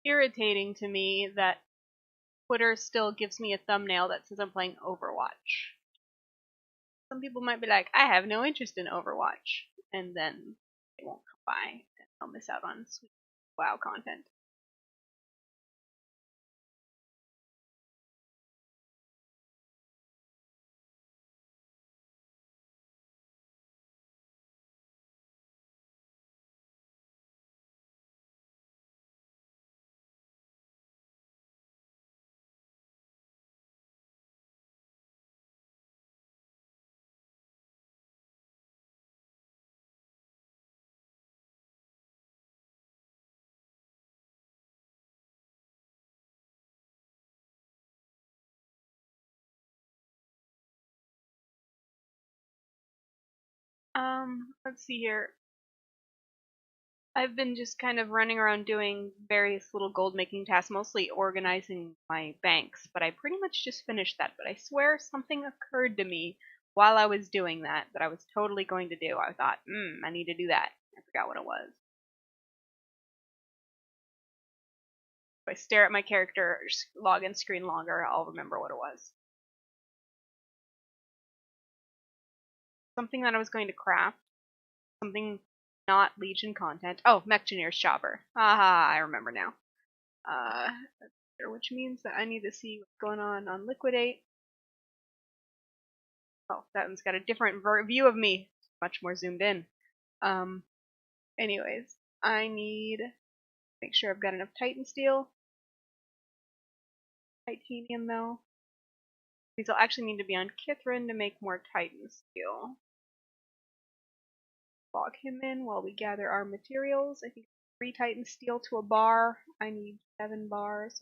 irritating to me that Twitter still gives me a thumbnail that says I'm playing Overwatch. Some people might be like, I have no interest in Overwatch, and then they won't come by, and I'll miss out on sweet WoW content. Let's see here. I've been just kind of running around doing various little gold making tasks, mostly organizing my banks, but I pretty much just finished that. But I swear something occurred to me while I was doing that I was totally going to do. I thought, I need to do that. I forgot what it was. If I stare at my character login screen longer, I'll remember what it was. Something that I was going to craft. Something not Legion content. Oh, Mechgineer's Chopper. Aha, I remember now. Which means that I need to see what's going on Liquidate. Oh, that one's got a different view of me. Much more zoomed in. Anyways, I need to make sure I've got enough Titan Steel. Titanium, though. These will actually need to be on Kithrin to make more Titan Steel. Log him in while we gather our materials. I think 3 Titan Steel to a bar. I need 7 bars.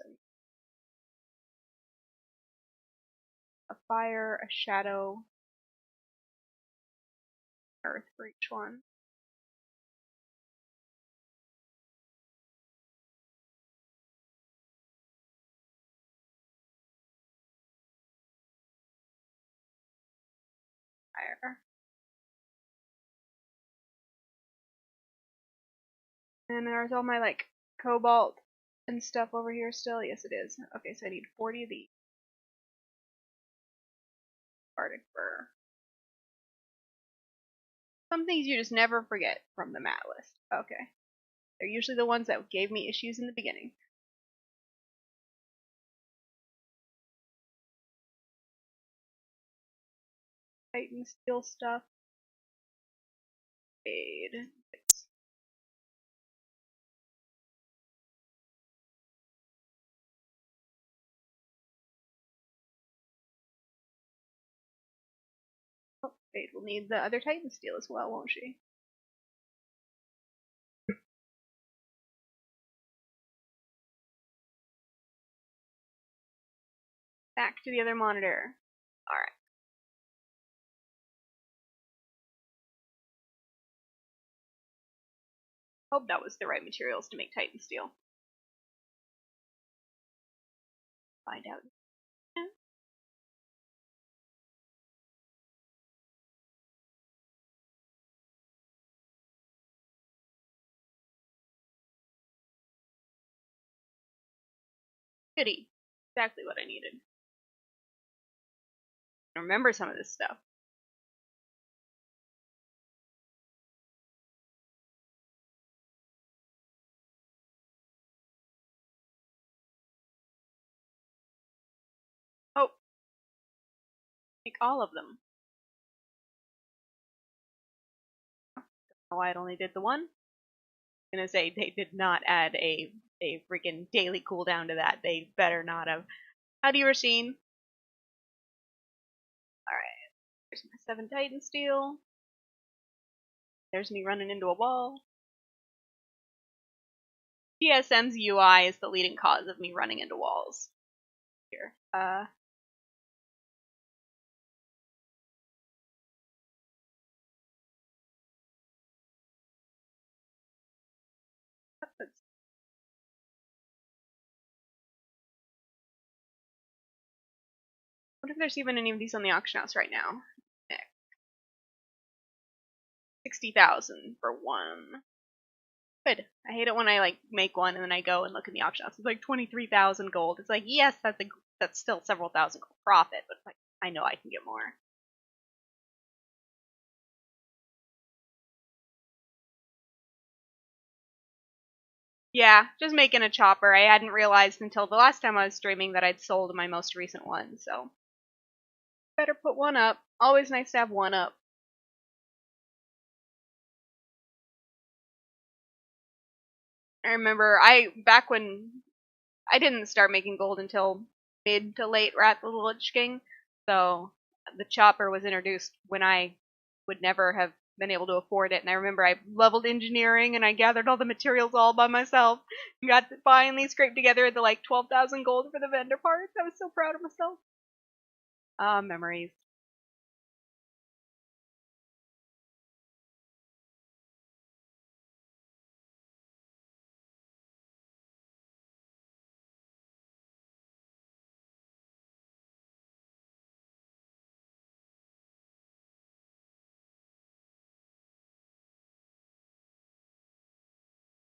A fire, a shadow, earth for each one. Fire. And there's all my like cobalt and stuff over here still. Yes, it is. Okay, so I need 40 of these. Arctic fur. Some things you just never forget from the mat list. Okay. They're usually the ones that gave me issues in the beginning. Titan steel stuff. Fade. Oh, Fade will need the other Titan steel as well, won't she? Back to the other monitor. Alright. Hope that was the right materials to make Titan steel. Find out. Goody. Exactly what I needed. I remember some of this stuff. Oh. Make all of them. Oh, I only did the one. I'm gonna say they did not add a freaking daily cooldown to that. They better not have. How do you Racine? Alright. There's my 7 Titan Steel. There's me running into a wall. GSM's UI is the leading cause of me running into walls. Here. What if there's even any of these on the auction house right now? 60,000 for one. Good. I hate it when I like make one and then I go and look in the auction house. It's like 23,000 gold. It's like, yes, that's still several thousand gold profit, but like I know I can get more. Yeah, just making a chopper. I hadn't realized until the last time I was streaming that I'd sold my most recent one, so better put one up. Always nice to have one up. I remember back when I didn't start making gold until mid to late Wrath of the Lich King, so the chopper was introduced when I would never have been able to afford it. And I remember I leveled engineering and I gathered all the materials all by myself. And got to finally scrape together the like 12,000 gold for the vendor parts. I was so proud of myself. Ah, memories.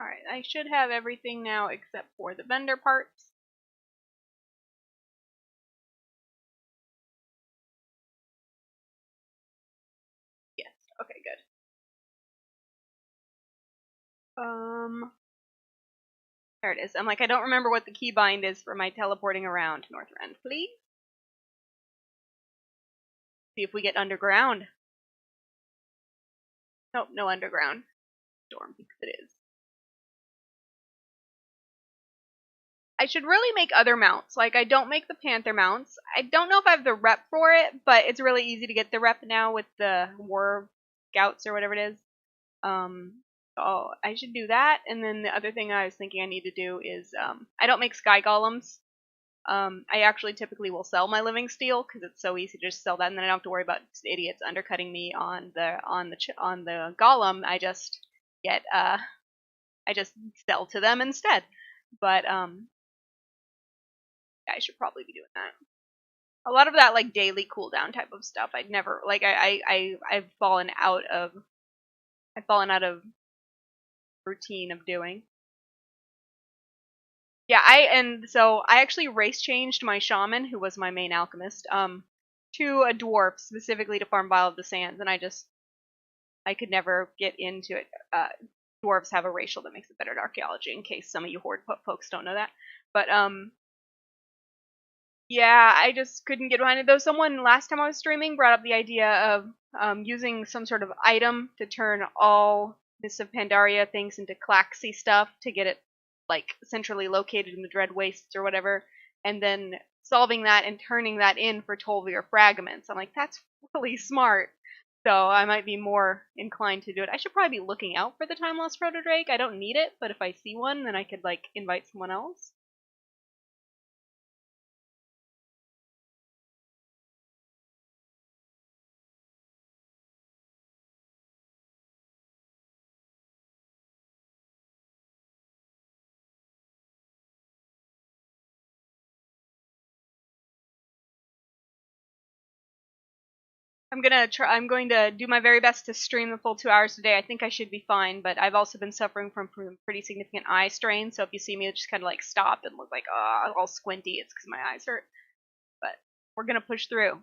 Alright, I should have everything now except for the vendor parts. Yes, okay, good. There it is. I'm like, I don't remember what the keybind is for my teleporting around Northrend. Please? See if we get underground. Nope, no underground. Storm, because it is. I should really make other mounts. Like, I don't make the Panther mounts. I don't know if I have the rep for it, but it's really easy to get the rep now with the War Scouts or whatever it is. So I should do that. And then the other thing I was thinking I need to do is, I don't make Sky Golems. I actually typically will sell my living steel because it's so easy to just sell that, and then I don't have to worry about idiots undercutting me on the golem. I just sell to them instead. But yeah, I should probably be doing that. A lot of that like daily cooldown type of stuff. I'd never like I've fallen out of routine of doing. Yeah, I actually race changed my shaman, who was my main alchemist, to a dwarf specifically to farm Vial of the Sands, and I could never get into it. Dwarves have a racial that makes it better at archaeology, in case some of you horde folks don't know that. But yeah, I just couldn't get behind it. Though someone last time I was streaming brought up the idea of using some sort of item to turn all Mists of Pandaria things into Claxy stuff to get it like centrally located in the Dread Wastes or whatever, and then solving that and turning that in for Tolvir fragments. I'm like, that's really smart. So I might be more inclined to do it. I should probably be looking out for the Time Lost Proto Drake. I don't need it, but if I see one, then I could like invite someone else. I'm going to do my very best to stream the full 2 hours today. I think I should be fine, but I've also been suffering from pretty significant eye strain, so if you see me just kind of like stop and look like, all squinty, it's because my eyes hurt. But we're gonna push through.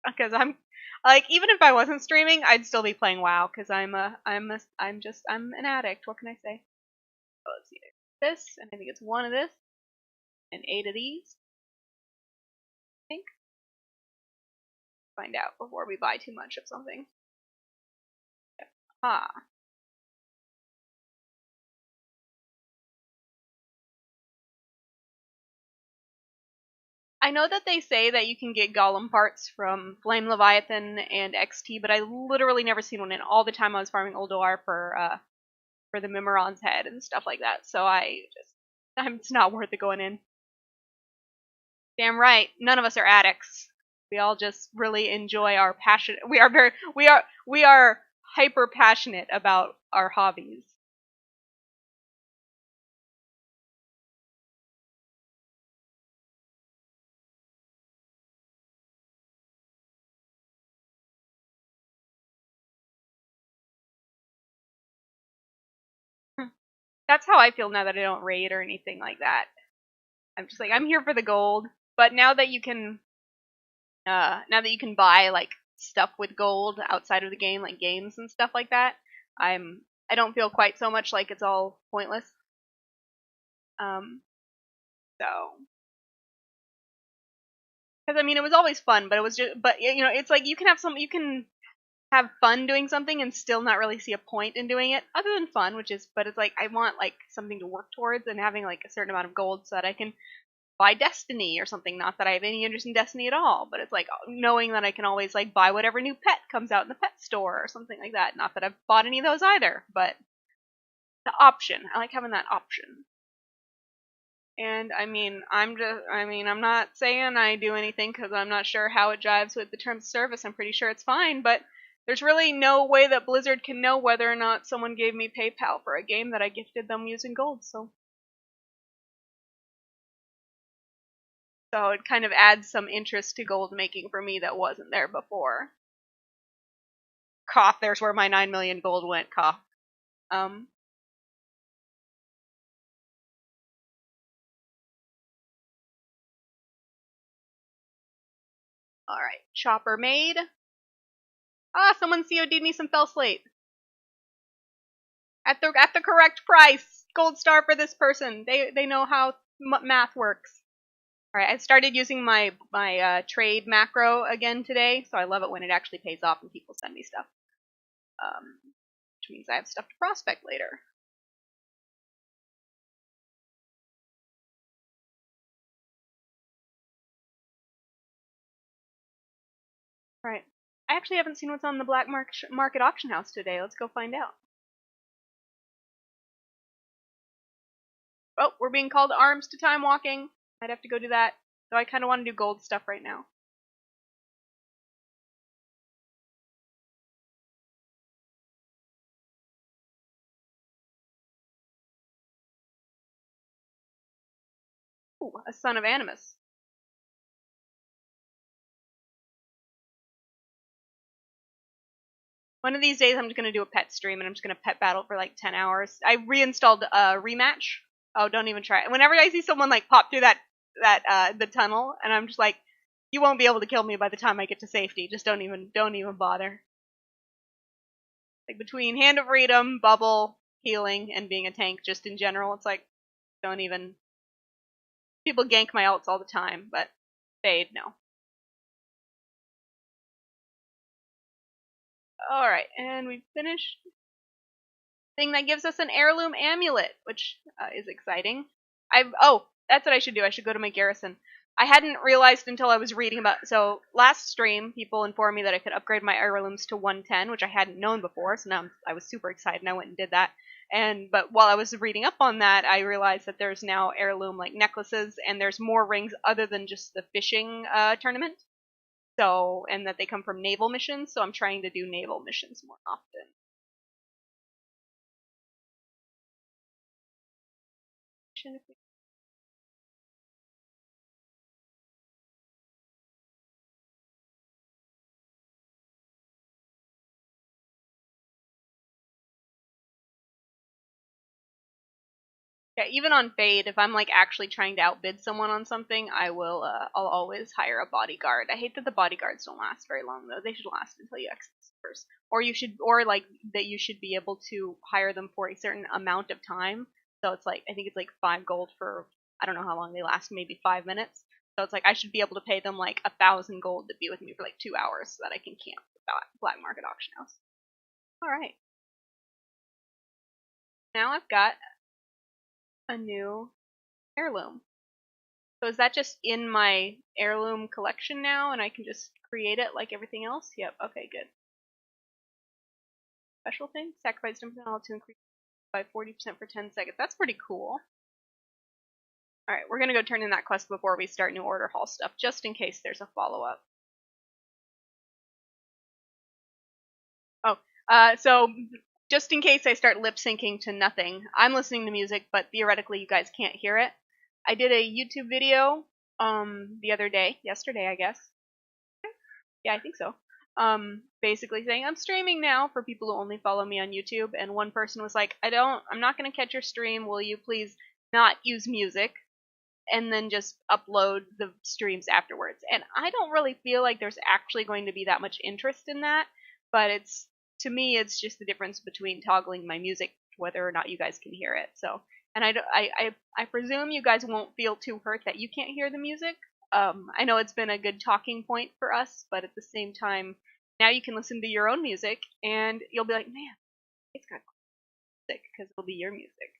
Because I'm, like, even if I wasn't streaming, I'd still be playing WoW, because I'm an addict, what can I say? So let's see, this, and I think it's one of this, and 8 of these, I think. Find out before we buy too much of something. Ah. I know that they say that you can get golem parts from Flame Leviathan and XT, but I literally never seen one in all the time I was farming Ulduar for the Mimiron's head and stuff like that. So it's not worth it going in. Damn right, none of us are addicts. We all just really enjoy our passion. We are hyper passionate about our hobbies. That's how I feel now that I don't raid or anything like that. I'm just like, I'm here for the gold. But now that you can buy like stuff with gold outside of the game, like games and stuff like that, I don't feel quite so much like it's all pointless. Um, so because I mean it was always fun, but it was just you know it's like you can have fun doing something and still not really see a point in doing it other than fun, which is but it's like I want like something to work towards and having like a certain amount of gold so that I can buy Destiny or something. Not that I have any interest in Destiny at all, but it's like knowing that I can always like buy whatever new pet comes out in the pet store or something like that. Not that I've bought any of those either, but the option. I like having that option. And I mean, I'm not saying I do anything because I'm not sure how it jives with the terms of service. I'm pretty sure it's fine, but there's really no way that Blizzard can know whether or not someone gave me PayPal for a game that I gifted them using gold. So it kind of adds some interest to gold making for me that wasn't there before. Cough, there's where my 9 million gold went, cough. Um, Alright, chopper made. Ah, someone COD'd me some fell slate. At the correct price. Gold star for this person. They know how math works. Alright, I started using my trade macro again today, so I love it when it actually pays off and people send me stuff. Which means I have stuff to prospect later. Right. I actually haven't seen what's on the black market auction house today. Let's go find out. Oh, we're being called to arms to time walking. I'd have to go do that. So I kind of want to do gold stuff right now. Ooh, a son of Animus. One of these days I'm just going to do a pet stream and I'm just going to pet battle for like 10 hours. I reinstalled Rematch. Oh, don't even try it. Whenever I see someone like pop through the tunnel and I'm just like, you won't be able to kill me by the time I get to safety. Just don't even bother. Like between Hand of Freedom, Bubble, healing, and being a tank just in general, it's like, don't even. People gank my ults all the time, but Fade, no. Alright, and we've finished. Thing that gives us an heirloom amulet, which is exciting. That's what I should do. I should go to my garrison. I hadn't realized until I was reading about. So last stream, people informed me that I could upgrade my heirlooms to 110, which I hadn't known before. So now I was super excited, and I went and did that. But while I was reading up on that, I realized that there's now heirloom like necklaces, and there's more rings other than just the fishing tournament. So, and that they come from naval missions. So I'm trying to do naval missions more often. Yeah, even on Fade, if I'm like actually trying to outbid someone on something, I'll always hire a bodyguard. I hate that the bodyguards don't last very long though. They should last until you exit first. Or like that you should be able to hire them for a certain amount of time. So it's like I think it's like 5 gold for I don't know how long they last, maybe 5 minutes. So it's like I should be able to pay them like 1,000 gold to be with me for like 2 hours so that I can camp at the black market auction house. All right. Now I've got a new heirloom. So is that just in my heirloom collection now, and I can just create it like everything else? Yep, okay, good. Special thing? Sacrifice something to increase by 40% for 10 seconds. That's pretty cool. Alright, we're gonna go turn in that quest before we start New Order Hall stuff, just in case there's a follow-up. So just in case I start lip-syncing to nothing, I'm listening to music, but theoretically you guys can't hear it. I did a YouTube video the other day, yesterday I guess. Yeah, I think so. basically saying I'm streaming now for people who only follow me on YouTube, and one person was like, I'm not gonna catch your stream. Will you please not use music? And then just upload the streams afterwards. And I don't really feel like there's actually going to be that much interest in that, but it's to me it's just the difference between toggling my music whether or not you guys can hear it. So, and I presume you guys won't feel too hurt that you can't hear the music. I know it's been a good talking point for us, but at the same time, now you can listen to your own music and you'll be like, man, it's got music because it'll be your music.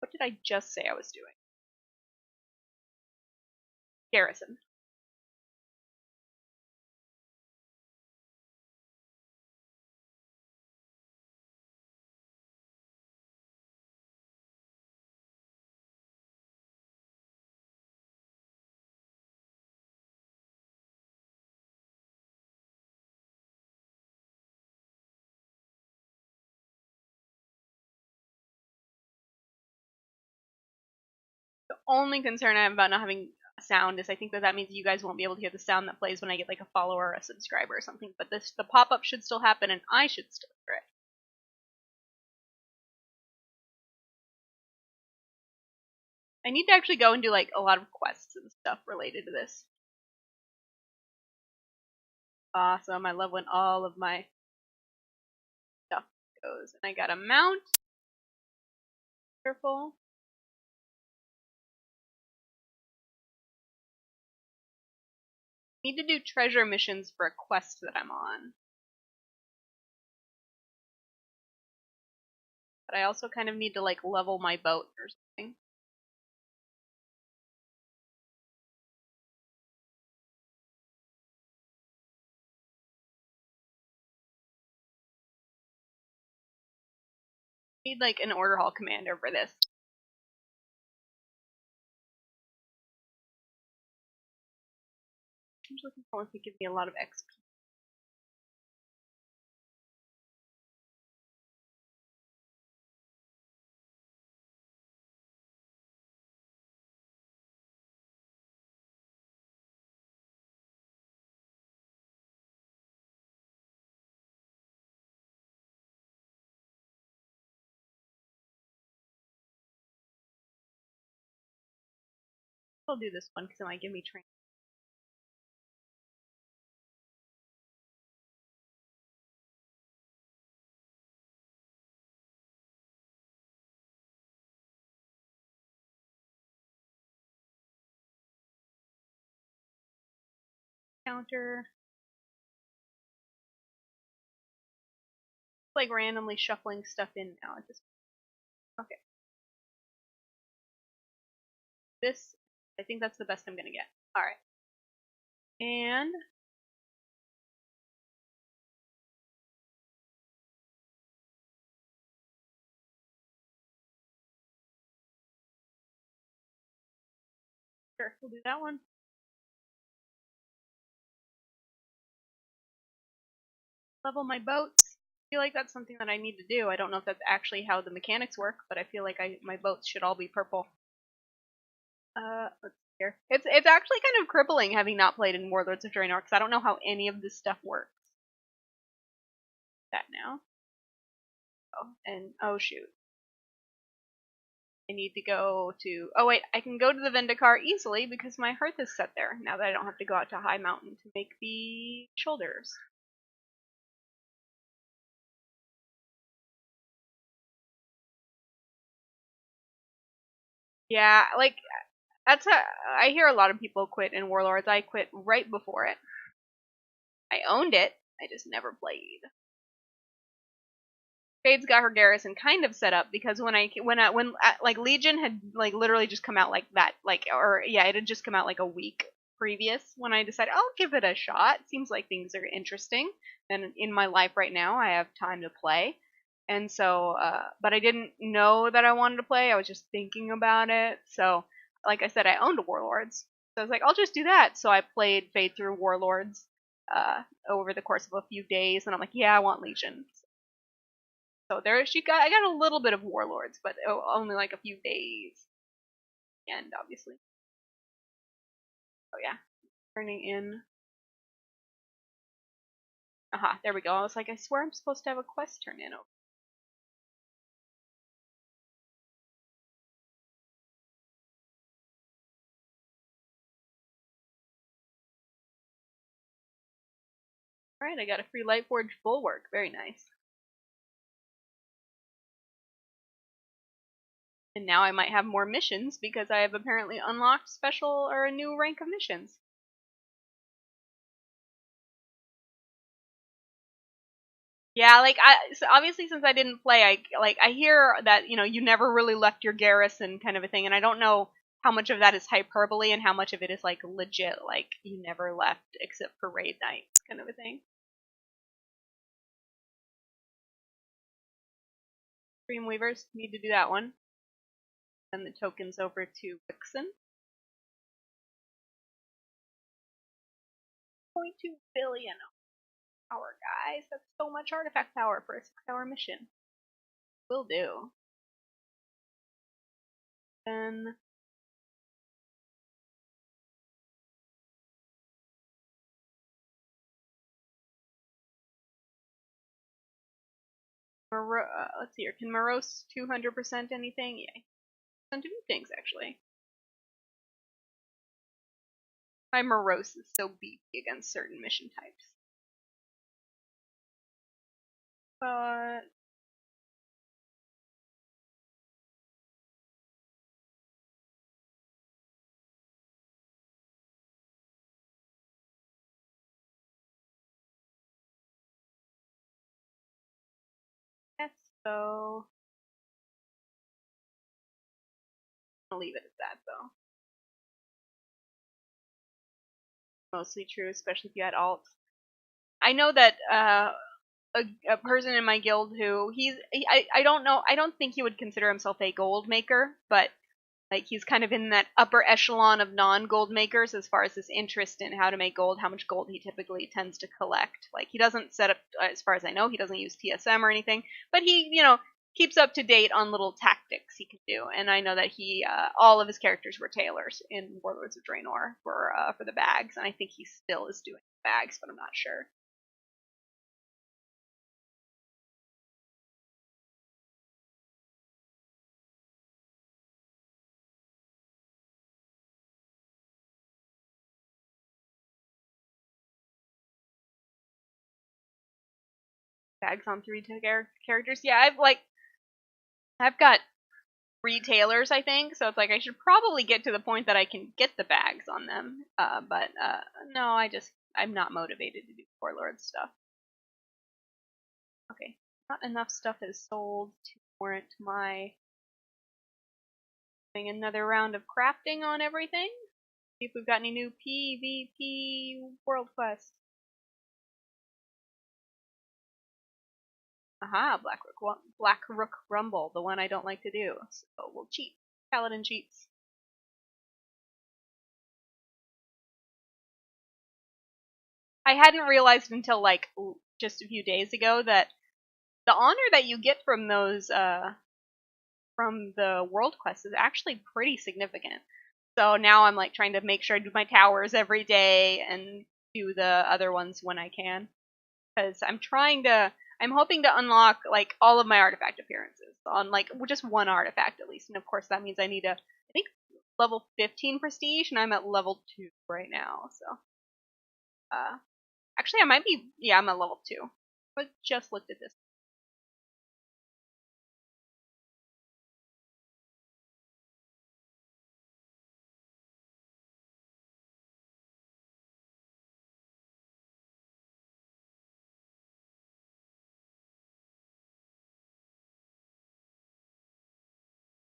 What did I just say I was doing? Garrison. The only concern I have about not having sound is I think that means you guys won't be able to hear the sound that plays when I get like a follower or a subscriber or something. But the pop up should still happen, and I should still hear it. I need to actually go and do like a lot of quests and stuff related to this. Awesome! I love when all of my stuff goes, and I got a mount. Wonderful. Need to do treasure missions for a quest that I'm on. But I also kind of need to like level my boat or something. Need like an order hall commander for this. I'm just looking for one to give me a lot of XP. I'll do this one because it might give me training. Counter. Like randomly shuffling stuff in now at this point. Okay. This, I think that's the best I'm gonna get. Alright. And sure, we'll do that one. Level my boats. I feel like that's something that I need to do. I don't know if that's actually how the mechanics work, but I feel like my boats should all be purple. Let's see here. It's actually kind of crippling having not played in Warlords of Draenor because I don't know how any of this stuff works. That now. Oh, and oh shoot. I need to go to. Oh wait, I can go to the Vendicar easily because my hearth is set there. Now that I don't have to go out to High Mountain to make the shoulders. Yeah, like that's how I hear a lot of people quit in Warlords. I quit right before it. I owned it. I just never played. Fade's got her garrison kind of set up because when like Legion had like literally just come out like that, like, or yeah, it had just come out like a week previous when I decided I'll give it a shot. Seems like things are interesting, and in my life right now I have time to play, and so but I didn't know that I wanted to play. I was just thinking about it. So like I said, I owned Warlords, so I was like I'll just do that. So I played Fade through Warlords over the course of a few days, and I'm like, yeah, I want Legion. So there, I got a little bit of Warlords, but only like a few days. And obviously, oh yeah, turning in Aha, there we go. I was like, I swear I'm supposed to have a quest turn in. Alright, I got a free Lightforge Bulwark. Very nice. And now I might have more missions because I have apparently unlocked special or a new rank of missions. Yeah, like so obviously since I didn't play, I hear that you never really left your garrison kind of a thing, and I don't know how much of that is hyperbole and how much of it is like legit, like you never left except for raid nights kind of a thing. Dreamweavers need to do that one. Send the tokens over to Vixen. 0.2 billion power, guys. That's so much artifact power for a 6-hour mission. Will do. Then let's see here. Can Morose 200% anything? Yeah. Some to do things actually. My Morose is so beefy against certain mission types. But let's go. I'll leave it at that though. Mostly true, especially if you had alt. I know that a person in my guild who I don't know, I don't think he would consider himself a gold maker, but like he's kind of in that upper echelon of non-gold makers as far as his interest in how to make gold, how much gold he typically tends to collect. Like he doesn't set up, as far as I know, he doesn't use TSM or anything, but he, keeps up to date on little tactics he can do. And I know that he, all of his characters were tailors in Warlords of Draenor for the bags, and I think he still is doing bags, but I'm not sure. Bags on 3 characters. Yeah, I've got retailers, I think. So it's like I should probably get to the point that I can get the bags on them. But no, I'm not motivated to do Warlord stuff. Okay, not enough stuff is sold to warrant my doing another round of crafting on everything. See if we've got any new PvP world quests. Aha, Black Rook Rumble, the one I don't like to do. So we'll cheat. Paladin cheats. I hadn't realized until like just a few days ago that the honor that you get from those from the world quest is actually pretty significant. So now I'm like trying to make sure I do my towers every day and do the other ones when I can, because I'm hoping to unlock like all of my artifact appearances on like just one artifact at least, and of course that means I need I think level 15 prestige, and I'm at level 2 right now. So actually I might be, yeah, I'm at level 2. But just looked at this.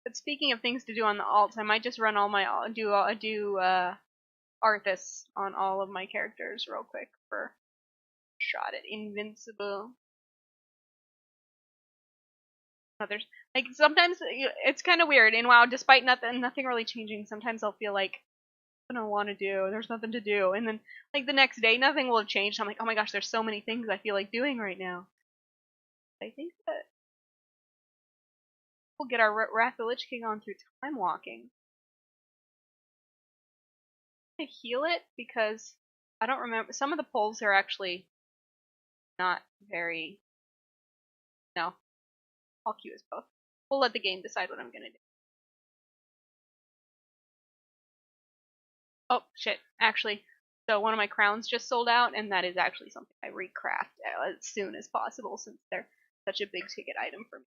But speaking of things to do on the alts, I might just run all my do Arthas on all of my characters real quick for shot at invincible. Others like sometimes it's kind of weird in WoW. Despite nothing really changing, sometimes I'll feel like I don't want to do. There's nothing to do, and then like the next day, nothing will have changed. I'm like, oh my gosh, there's so many things I feel like doing right now. I think that we'll get our Wrath of the Lich King on through time walking. I heal it because I don't remember. Some of the pulls are actually not very. No, I'll queue as both. We'll let the game decide what I'm gonna do. Oh, shit. Actually, so one of my crowns just sold out, and that is actually something I recraft as soon as possible since they're such a big ticket item for me.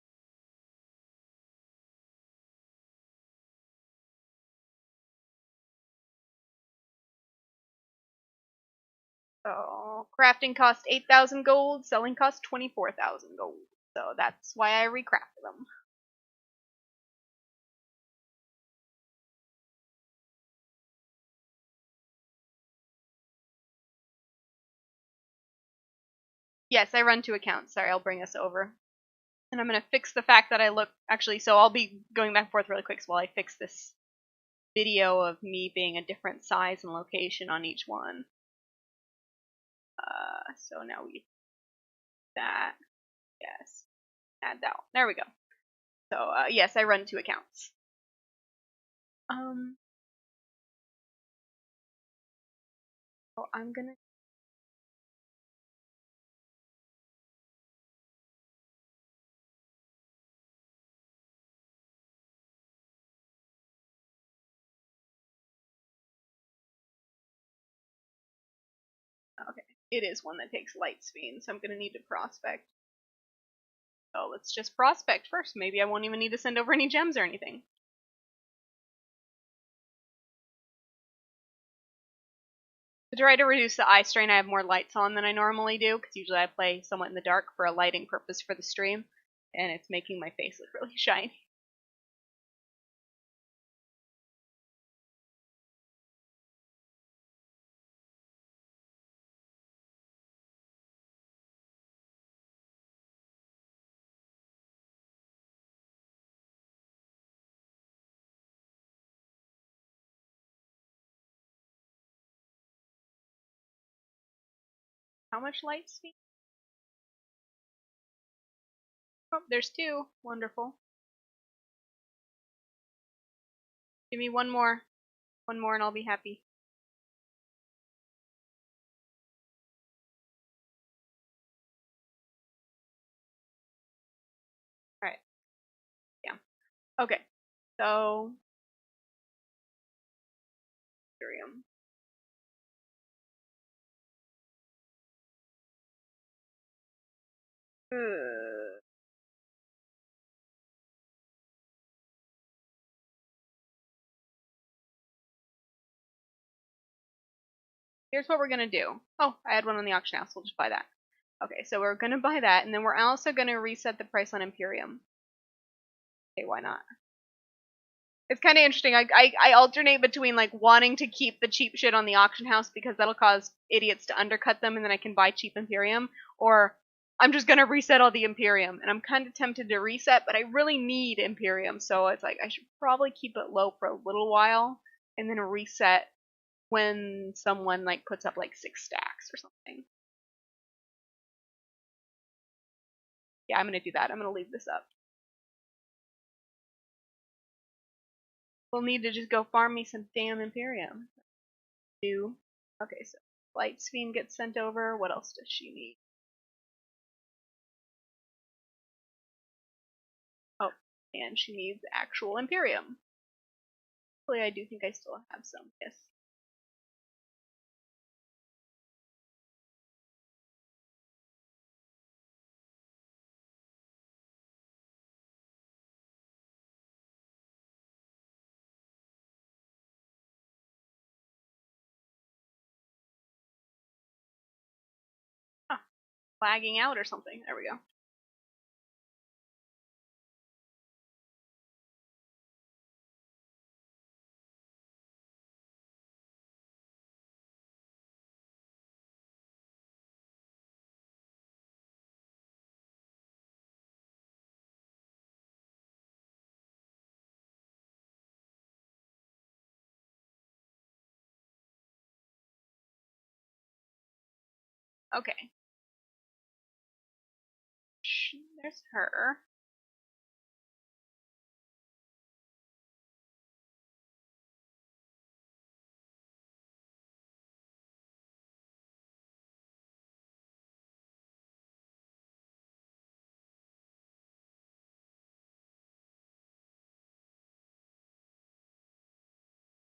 So, crafting cost 8,000 gold, selling cost 24,000 gold. So that's why I recrafted them. Yes, I run two accounts. Sorry, I'll bring us over. And I'm going to fix the fact that I look. Actually, so I'll be going back and forth really quick while I fix this video of me being a different size and location on each one. So now we that. Yes. Add that one. There we go. So, yes, I run two accounts. So I'm gonna. Okay, it is one that takes light speed, so I'm gonna need to prospect. So let's just prospect first. Maybe I won't even need to send over any gems or anything. To try to reduce the eye strain, I have more lights on than I normally do, because usually I play somewhat in the dark for a lighting purpose for the stream, and it's making my face look really shiny. How much light speed? Oh, there's two. Wonderful. Give me one more. One more and I'll be happy. Alright. Yeah. Okay. So, Ethereum. Here's what we're gonna do. Oh, I had one on the auction house. We'll just buy that. Okay, so we're gonna buy that, and then we're also gonna reset the price on Imperium. Okay, why not? It's kind of interesting. I alternate between like wanting to keep the cheap shit on the auction house because that'll cause idiots to undercut them, and then I can buy cheap Imperium, or I'm just gonna reset all the Imperium, and I'm kind of tempted to reset, but I really need Imperium, so it's like I should probably keep it low for a little while, and then reset when someone like puts up like 6 stacks or something. Yeah, I'm gonna do that. I'm gonna leave this up. We'll need to just go farm me some damn Imperium. Do. Okay, so Light Fiend gets sent over. What else does she need? Oh, and she needs actual Imperium. Hopefully I do think I still have some. Yes. Huh, lagging out or something. There we go. Okay. There's her.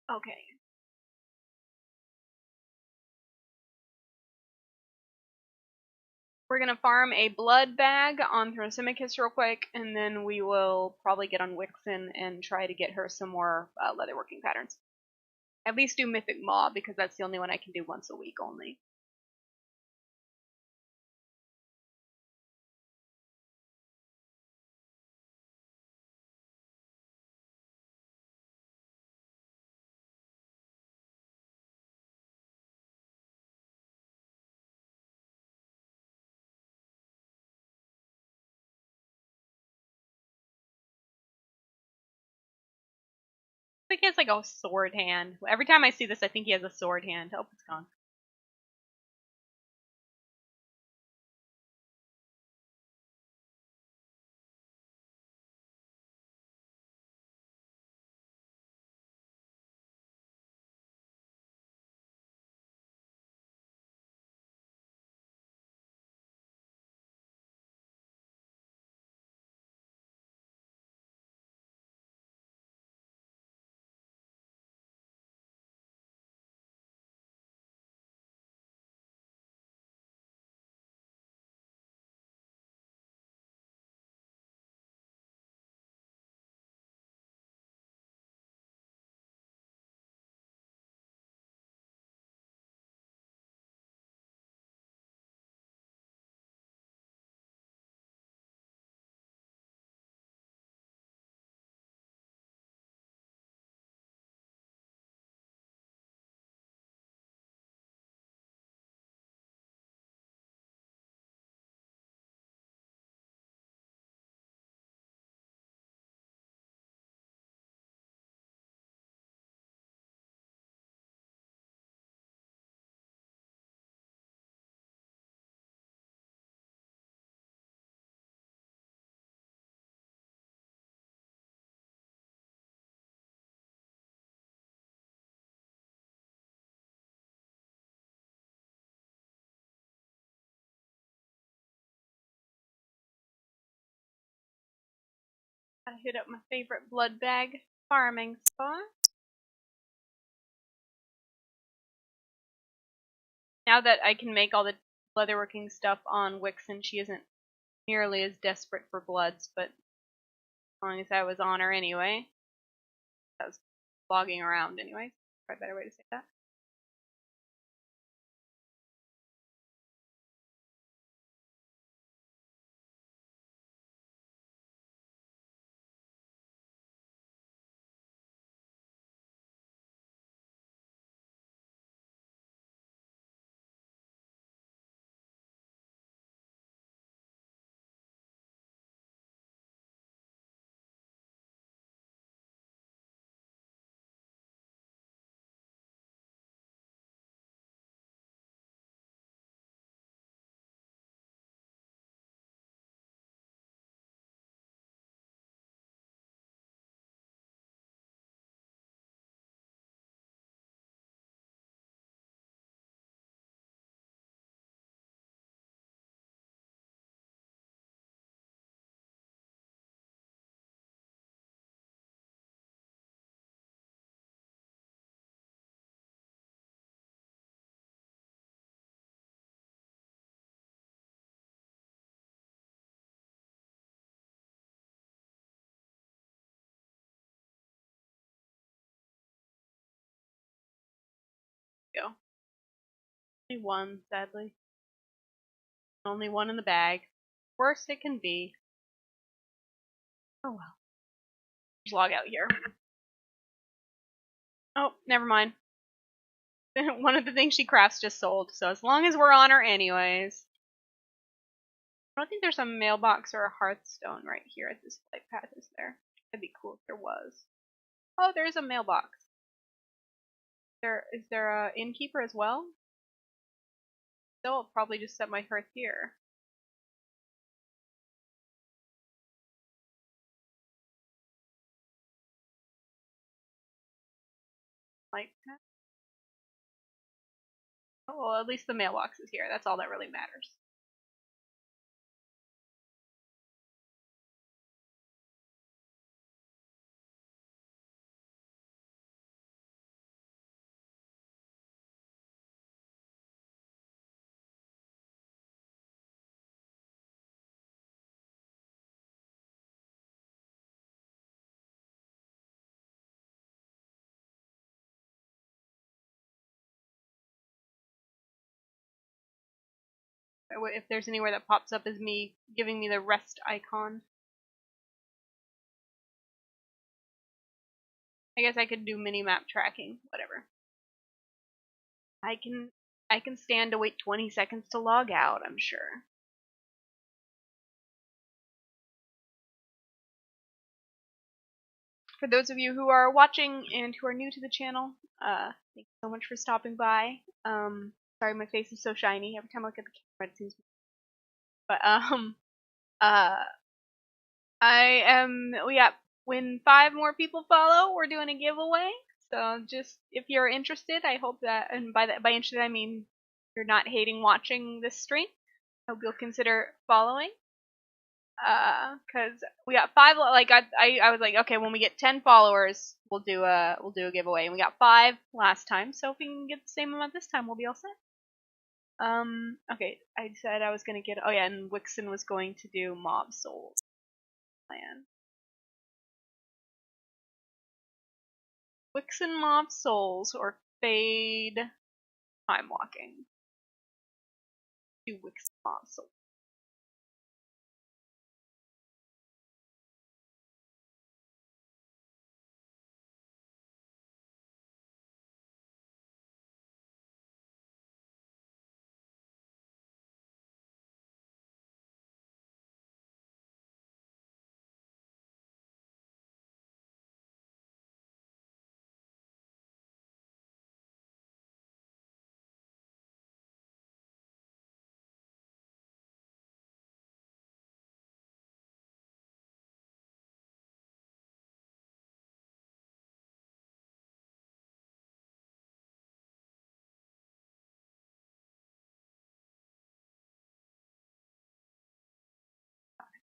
Okay. We're gonna farm a blood bag on Thrasymachus real quick, and then we will probably get on Wixen and try to get her some more leatherworking patterns. At least do Mythic Maw, because that's the only one I can do once a week only. I think he has like a sword hand. Every time I see this, I think he has a sword hand. Oh, it's gone. Gotta hit up my favorite blood bag farming spot. Now that I can make all the leatherworking stuff on Wixen, she isn't nearly as desperate for bloods, but as long as I was on her anyway. I was logging around anyway. Probably a better way to say that. Go. Only one, sadly. Only one in the bag. Worst it can be. Oh well. Just log out here. Oh, never mind. One of the things she crafts just sold, so as long as we're on her anyways. I don't think there's a mailbox or a hearthstone right here at this flight path, is there? That'd be cool if there was. Oh, there's a mailbox. Is there a innkeeper as well? So I'll probably just set my hearth here. Like that. Oh, well, at least the mailbox is here. That's all that really matters. if there's anywhere that pops up as me giving me the rest icon. I guess I could do mini-map tracking, whatever. I can stand to wait 20 seconds to log out, I'm sure. For those of you who are watching and who are new to the channel, thank you so much for stopping by. Sorry my face is so shiny. Every time I look at the camera it seems. But uh when 5 more people follow, we're doing a giveaway. So just if you're interested, I hope that, and by interested I mean you're not hating watching this stream. I hope you'll consider following. Cause we got 5. Like I was like, okay, when we get 10 followers, we'll do a giveaway, and we got 5 last time. So if we can get the same amount this time, we'll be all set. Okay, I said I was gonna get. Oh yeah, and Wixen was going to do Mob Souls plan. Wixen Mob Souls or Fade Time Walking. Do Wixen Mob Souls.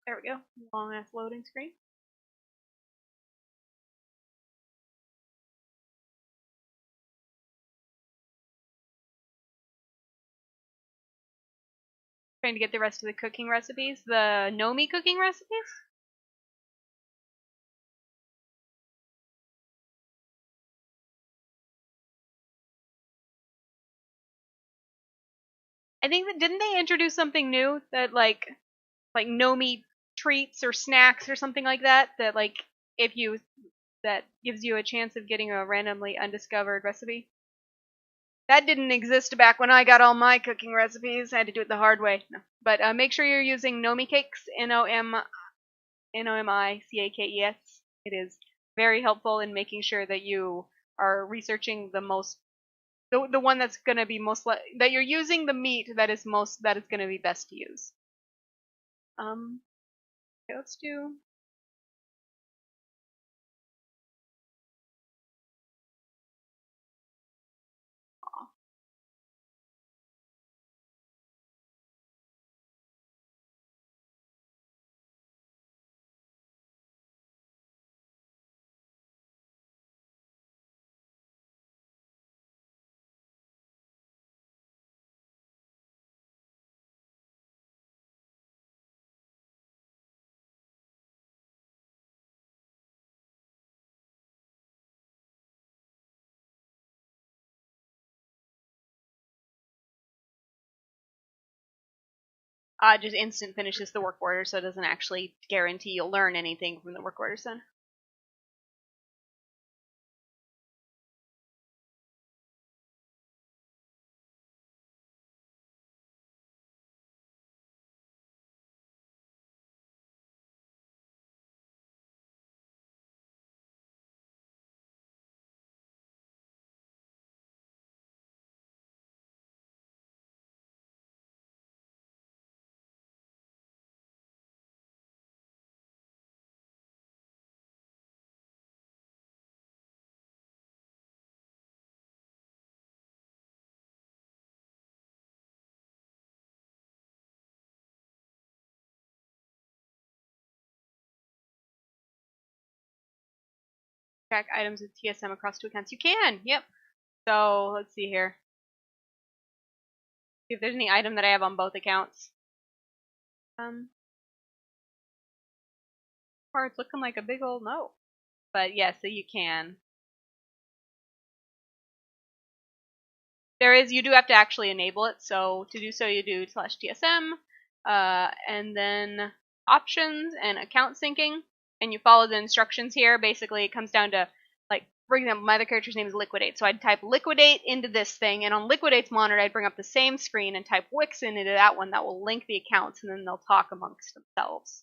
There we go. Long ass loading screen. Trying to get the rest of the cooking recipes. The Nomi cooking recipes? I think that didn't they introduce something new that like Nomi treats or snacks or something like that like if you that gives you a chance of getting a randomly undiscovered recipe. That didn't exist back when I got all my cooking recipes. I had to do it the hard way. No. But make sure you're using Nomi Cakes, Nomicakes. It is very helpful in making sure that you are researching the one that's going to be that you're using the meat that is going to be best to use. Okay, let's do. Just instant finishes the work order, so it doesn't actually guarantee you'll learn anything from the work orders then. Track items with TSM across 2 accounts. You can! Yep. So, let's see here. See if there's any item that I have on both accounts. Or it's looking like a big old no. But yeah, so you can. There is, you do have to actually enable it, so to do so you do /TSM, and then options and account syncing, and you follow the instructions here. Basically, it comes down to, like, for example, my other character's name is Liquidate, so I'd type Liquidate into this thing, and on Liquidate's monitor, I'd bring up the same screen and type Wixen into that one. That will link the accounts, and then they'll talk amongst themselves.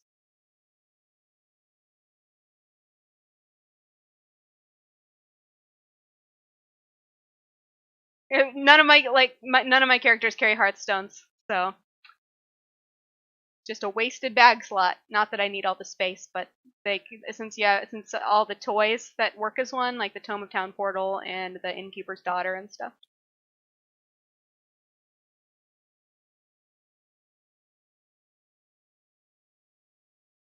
None of my characters carry Hearthstones, so just a wasted bag slot. Not that I need all the space, but since all the toys that work as one, like the Tome of Town portal and the Innkeeper's Daughter and stuff.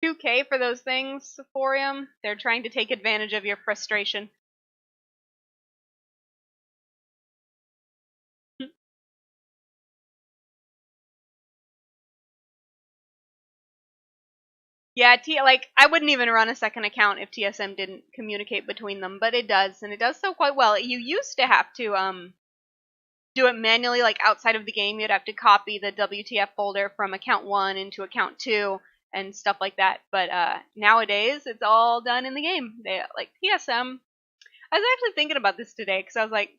$2K for those things, Sephorium. They're trying to take advantage of your frustration. Yeah, I wouldn't even run a second account if TSM didn't communicate between them, but it does, and it does so quite well. You used to have to do it manually, like outside of the game. You'd have to copy the WTF folder from account 1 into account 2 and stuff like that. But nowadays, it's all done in the game. They like TSM. I was actually thinking about this today because I was like,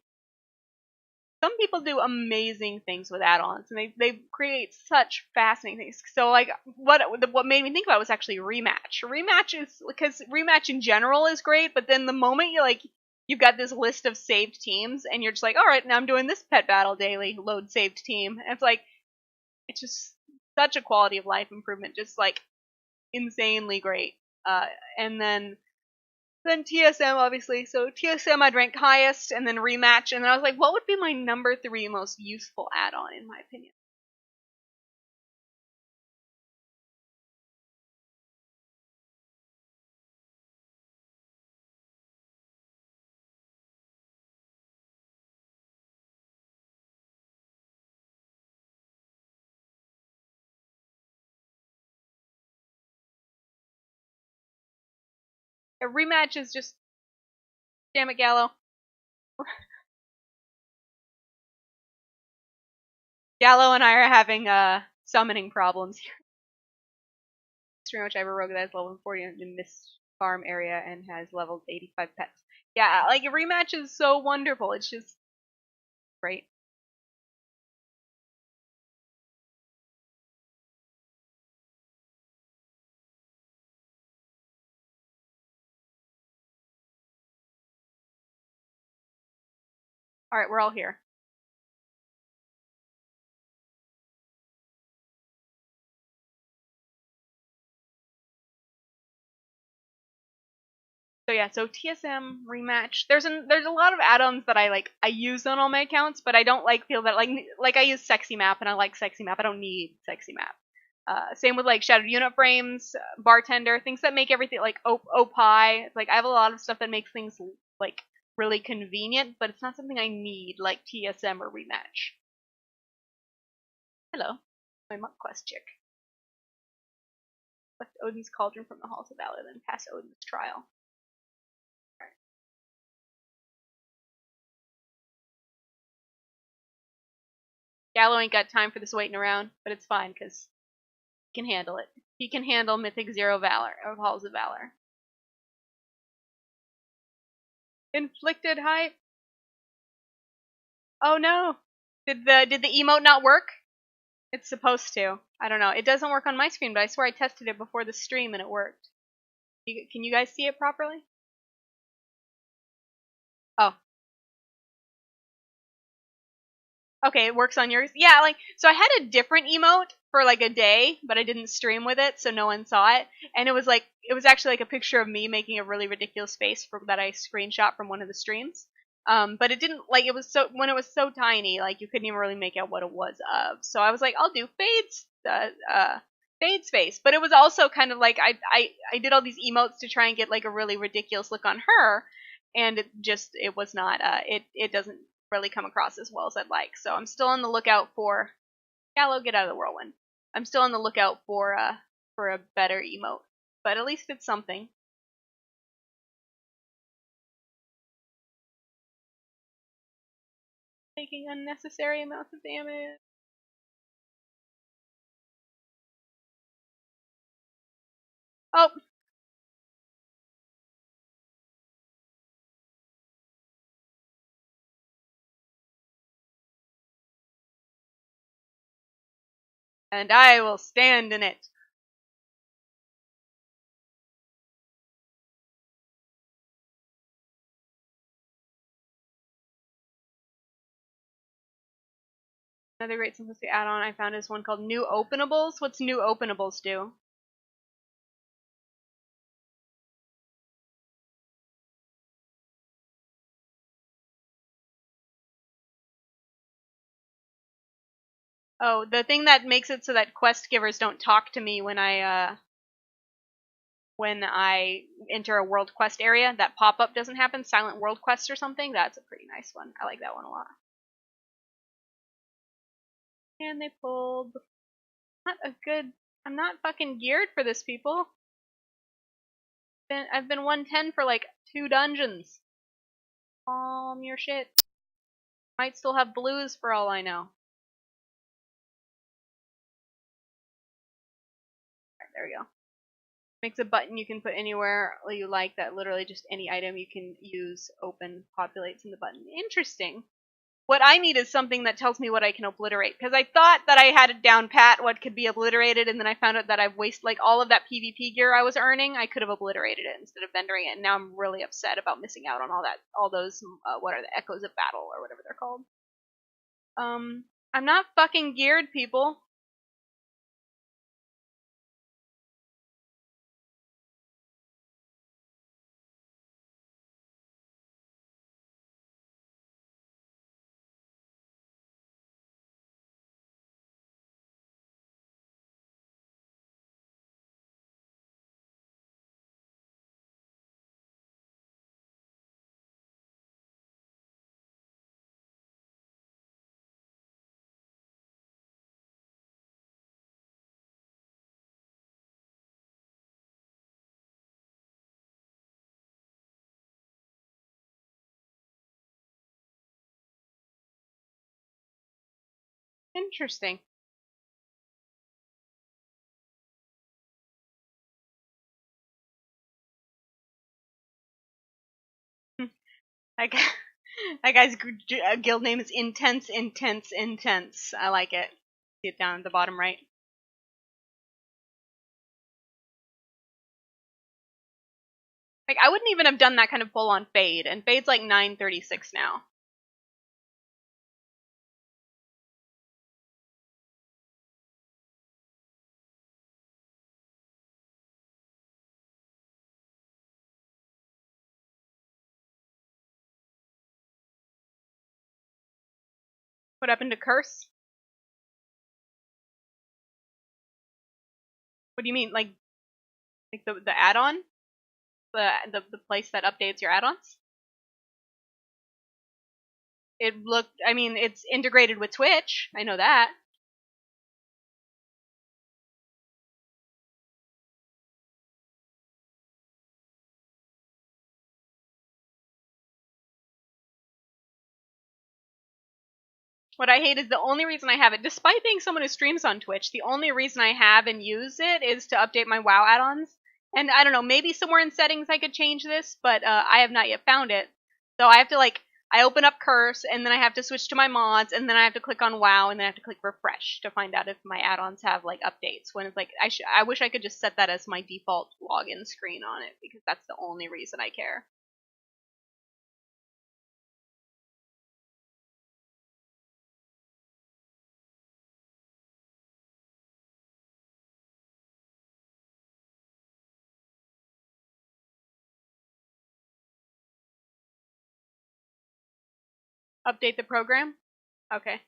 some people do amazing things with add-ons, and they create such fascinating things. So like what made me think about it was actually rematch. Rematch is because rematch in general is great, but then the moment you've got this list of saved teams, and you're just like, all right, now I'm doing this pet battle daily, load saved team, and it's just such a quality of life improvement, just like insanely great. And then TSM, obviously. So TSM I'd rank highest, and then rematch, and then I was like, what would be my number 3 most useful add-on, in my opinion? A rematch is just, damn it, Gallo. Gallo and I are having summoning problems here. Pretty much I have a rogue that has level 40 in this farm area and has leveled 85 pets. Yeah, like a rematch is so wonderful. It's just great. All right, we're all here. So yeah, so TSM rematch. There's a lot of add-ons that I use on all my accounts, but I don't feel that I use Sexy Map, and I like Sexy Map. I don't need Sexy Map. Same with like Shattered Unit Frames, Bartender, things that make everything like Opie. Like I have a lot of stuff that makes things like really convenient, but it's not something I need like TSM or rematch. Hello, my Monk Quest chick. Left Odin's Cauldron from the Halls of Valor, then passed Odin's Trial. Gallo ain't got time for this waiting around, but it's fine because he can handle it. He can handle Mythic Zero Valor or Halls of Valor. Inflicted hype. Oh no! Did the emote not work? It's supposed to. I don't know. It doesn't work on my screen, but I swear I tested it before the stream and it worked. Can you guys see it properly? Oh, okay, it works on yours. Yeah, so I had a different emote for like a day, but I didn't stream with it, so no one saw it. And it was actually like a picture of me making a really ridiculous face that I screenshot from one of the streams. But it didn't it was when it was so tiny, like you couldn't even really make out what it was of. So I was like, I'll do Fade's face. But it was also kind of like I did all these emotes to try and get like a really ridiculous look on her, and it was not it doesn't really come across as well as I'd like. So I'm still on the lookout for Gallo, get out of the whirlwind. I'm still on the lookout for a better emote, but at least it's something. taking unnecessary amounts of damage. Oh! And I will stand in it. Another great simplicity add-on I found is one called New Openables. What's New Openables do? Oh, the thing that makes it so that quest givers don't talk to me when I enter a world quest area. That pop-up doesn't happen. Silent world quest or something. That's a pretty nice one. I like that one a lot. And they pulled not a good. I'm not fucking geared for this, people. I've been 110 for like 2 dungeons. Calm your shit. Might still have blues for all I know. Alright, there we go. Makes a button you can put anywhere you like that literally just any item you can use open populates in the button. Interesting. What I need is something that tells me what I can obliterate, because I thought that I had it down pat what could be obliterated, and then I found out that I've wasted like all of that PvP gear I was earning. I could have obliterated it instead of vendoring it, and now I'm really upset about missing out on all those what are the echoes of battle or whatever they're called. I'm not fucking geared, people. Interesting. That guy, that guy's guild name is Intense, Intense, Intense. I like it. See it down at the bottom right. Like, I wouldn't even have done that kind of pull on Fade, and Fade's like 936 now. What happened to Curse? What do you mean, like the add-on? The place that updates your add-ons? It looked, I mean, it's integrated with Twitch. I know that. What I hate is the only reason I have it, despite being someone who streams on Twitch, the only reason I have and use it is to update my WoW add-ons. And I don't know, maybe somewhere in settings I could change this, but I have not yet found it. So I have to I open up Curse, and then I have to switch to my mods, and then I have to click on WoW, and then I have to click refresh to find out if my add-ons have updates. When it's I wish I could just set that as my default login screen on it, because that's the only reason I care. Update the program? Okay.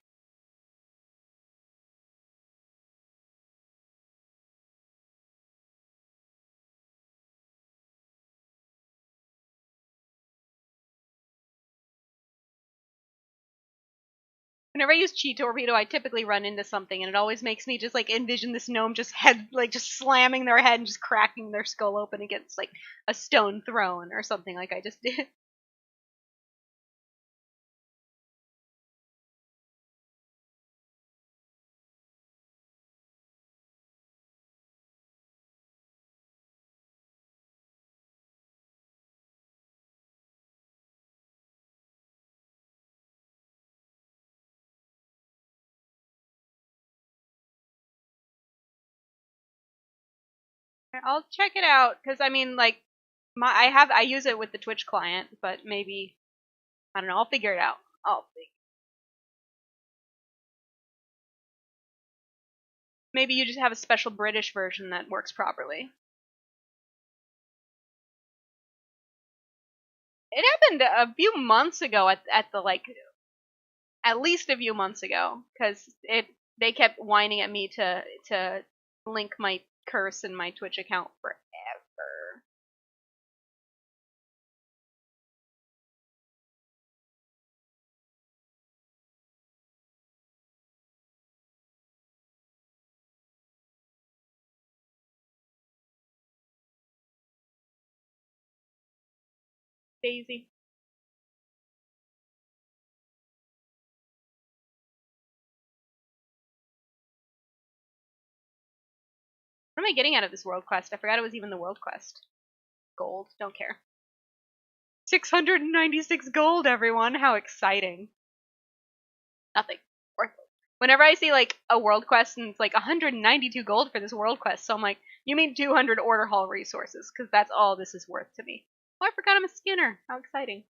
Whenever I use Chi Torpedo, I typically run into something, and it always makes me just envision this gnome just just slamming their head and just cracking their skull open against a stone throne or something like I just did. I'll check it out because I mean, like, I use it with the Twitch client, but maybe I don't know. I'll figure it out. Maybe you just have a special British version that works properly. It happened a few months ago at the like at least a few months ago because they kept whining at me to link my curse and my Twitch account forever. Daisy. What am I getting out of this world quest? I forgot it was even the world quest. Gold. Don't care. 696 gold, everyone. How exciting. Nothing. Worthless. Whenever I see like a world quest and it's like 192 gold for this world quest, so I'm like, you mean 200 order hall resources, because that's all this is worth to me. Oh, I forgot I'm a skinner. How exciting.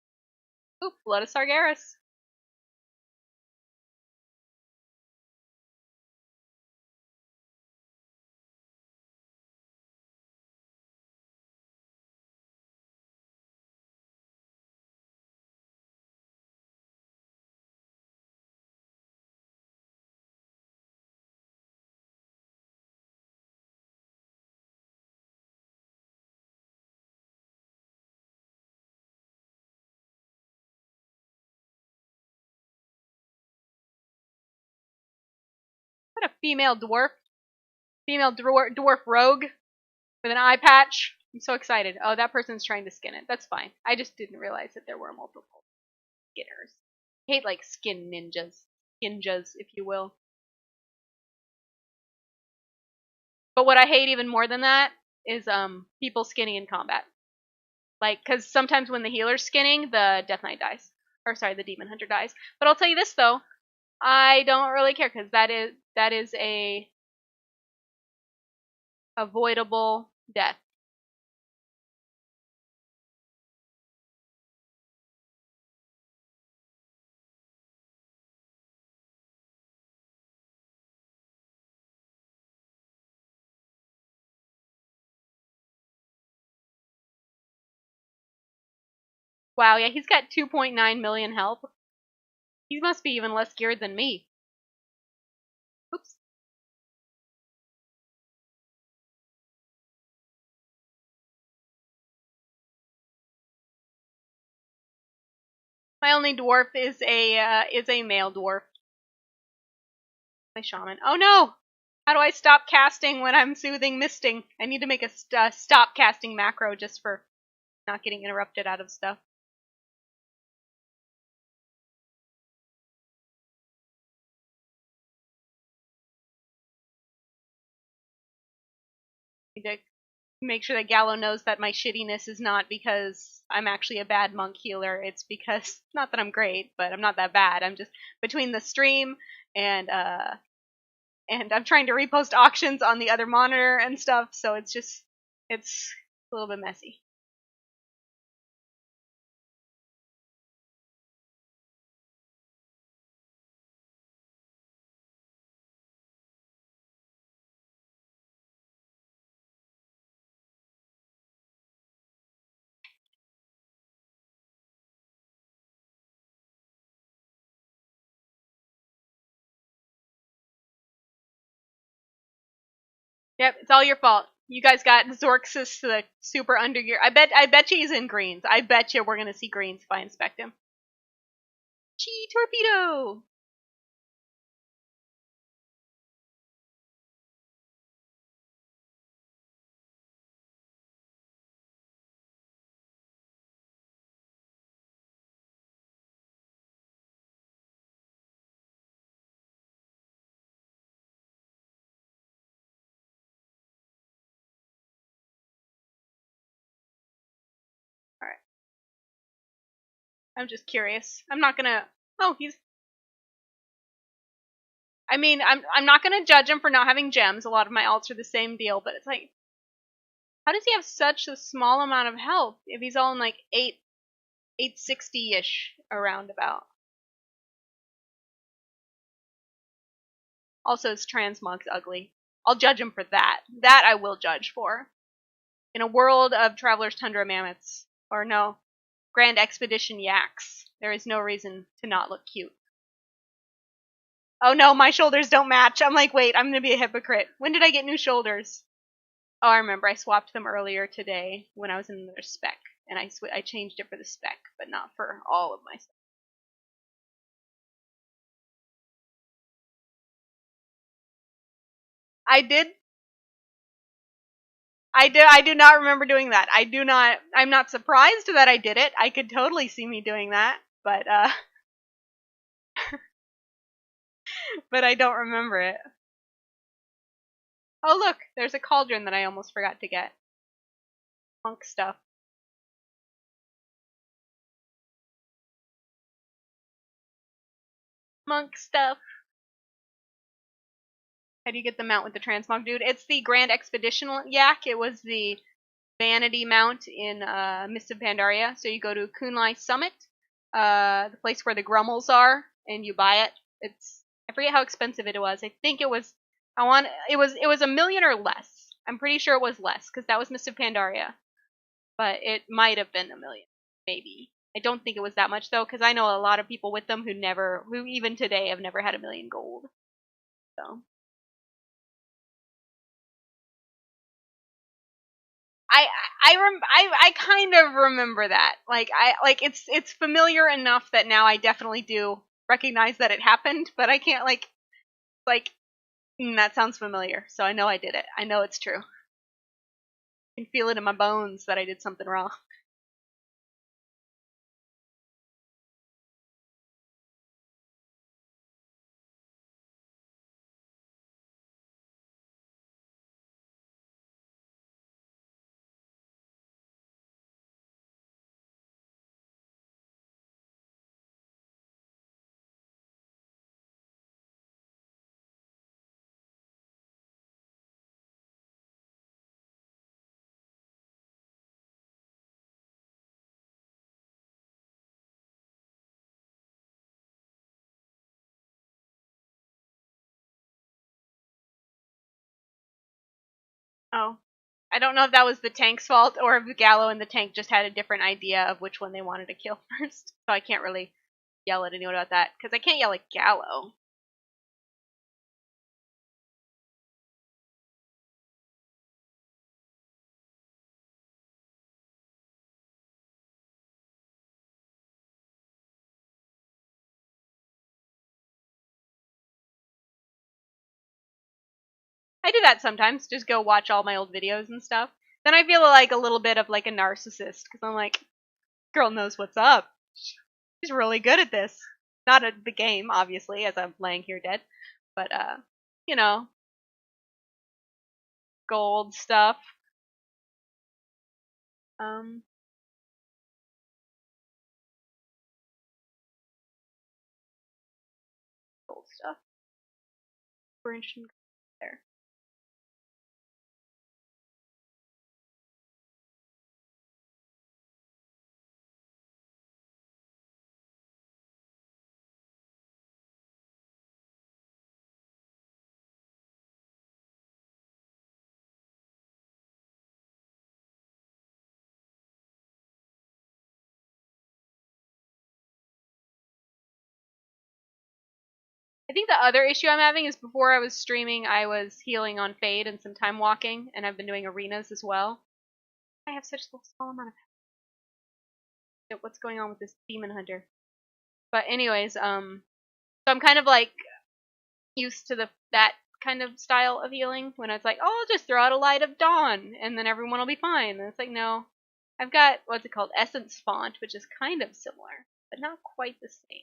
Oop, Blood of Sargeras. What a female dwarf. Female dwarf rogue with an eye patch. I'm so excited. Oh, that person's trying to skin it. That's fine. I just didn't realize that there were multiple skinners. I hate like skin ninjas. Skinjas, if you will. But what I hate even more than that is people skinning in combat. Like, because sometimes when the healer's skinning, the Death Knight dies. Or sorry, the Demon Hunter dies. But I'll tell you this though, I don't really care because that is a avoidable death. Wow, yeah, he's got 2.9 million health. He must be even less geared than me. Oops. My only dwarf is a male dwarf. My shaman. Oh no! How do I stop casting when I'm soothing misting? I need to make a stop casting macro just for not getting interrupted out of stuff. Need to make sure that Gallo knows that my shittiness is not because I'm actually a bad monk healer. It's because not that I'm great, but I'm not that bad. I'm just between the stream and I'm trying to repost auctions on the other monitor and stuff, so it's a little bit messy. Yep, it's all your fault. You guys got Zorxus the super undergear. I bet you he's in greens. I bet you we're gonna see greens if I inspect him. Chi torpedo! Alright. I'm just curious. I'm not gonna oh, he's I mean, I'm not gonna judge him for not having gems. A lot of my alts are the same deal, but it's like How does he have such a small amount of health if he's all in like 860-ish around about? Also, his transmog's ugly. I'll judge him for that. That I will judge for. In a world of Traveler's Tundra Mammoths, or no, Grand Expedition Yaks, there is no reason to not look cute. Oh no, my shoulders don't match. I'm like, wait, I'm gonna be a hypocrite. When did I get new shoulders? Oh, I remember. I swapped them earlier today when I was in their spec, and I changed it for the spec, but not for all of my stuff. I did. I do not remember doing that. I do not. I'm not surprised that I did it. I could totally see me doing that, but but I don't remember it. Oh look, there's a cauldron that I almost forgot to get. Monk stuff. Monk stuff. How do you get the mount with the transmog, dude? It's the Grand Expedition Yak. It was the vanity mount in Mist of Pandaria. So you go to Kunlai Summit, the place where the Grummels are, and you buy it. It's I forget how expensive it was. I think it was it was 1,000,000 or less. I'm pretty sure it was less because that was Mist of Pandaria, but it might have been 1,000,000, maybe. I don't think it was that much though, because I know a lot of people with them who even today have never had 1,000,000 gold. So I I kind of remember that. Like it's familiar enough that now I definitely do recognize that it happened, but I can't like that sounds familiar. So I know I did it. I know it's true. I can feel it in my bones that I did something wrong. Oh. I don't know if that was the tank's fault or if Gallo and the tank just had a different idea of which one they wanted to kill first. So I can't really yell at anyone about that because I can't yell at Gallo. I do that sometimes. Just go watch all my old videos and stuff. Then I feel like a little bit of like a narcissist because I'm like, girl knows what's up. She's really good at this. Not at the game, obviously, as I'm laying here dead, but you know, gold stuff. Um, gold stuff. We're interested in there. I think the other issue I'm having is before I was streaming, I was healing on Fade and some time walking, and I've been doing arenas as well. I have such a small amount of what's going on with this demon hunter. But anyways, so I'm kind of like used to that kind of style of healing when it's like, oh, I'll just throw out a light of dawn and then everyone will be fine. And it's like, no, I've got what's it called, essence font, which is kind of similar, but not quite the same.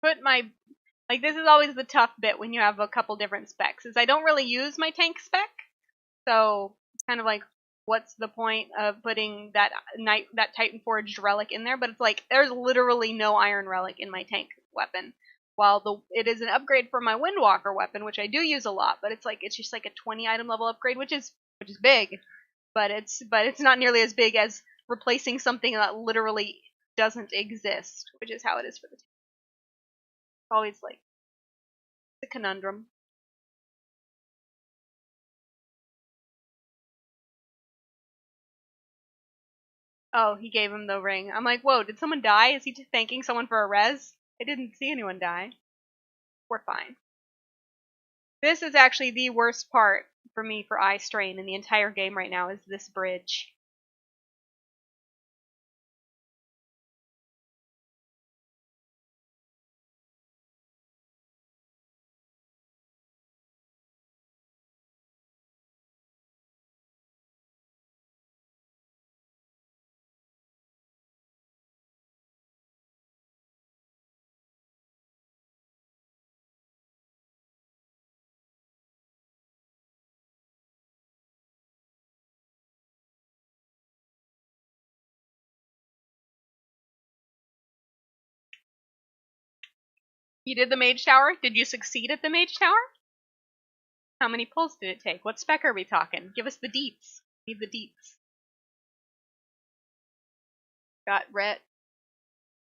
put my, like, this is always the tough bit when you have a couple different specs, is I don't really use my tank spec, so it's kind of like, what's the point of putting that Titan Forged relic in there? But it's like, there's literally no iron relic in my tank weapon. While it is an upgrade for my Windwalker weapon, which I do use a lot, but it's just like a 20 item level upgrade, which is big, but it's not nearly as big as replacing something that literally doesn't exist, which is how it is for the tank. It's always like the conundrum. Oh, he gave him the ring. I'm like, whoa, did someone die? Is he just thanking someone for a res? I didn't see anyone die. We're fine. This is actually the worst part for me for eye strain in the entire game right now, is this bridge. You did the mage tower? Did you succeed at the mage tower? How many pulls did it take? What spec are we talking? Give us the deets. Need the deets. Got Rhett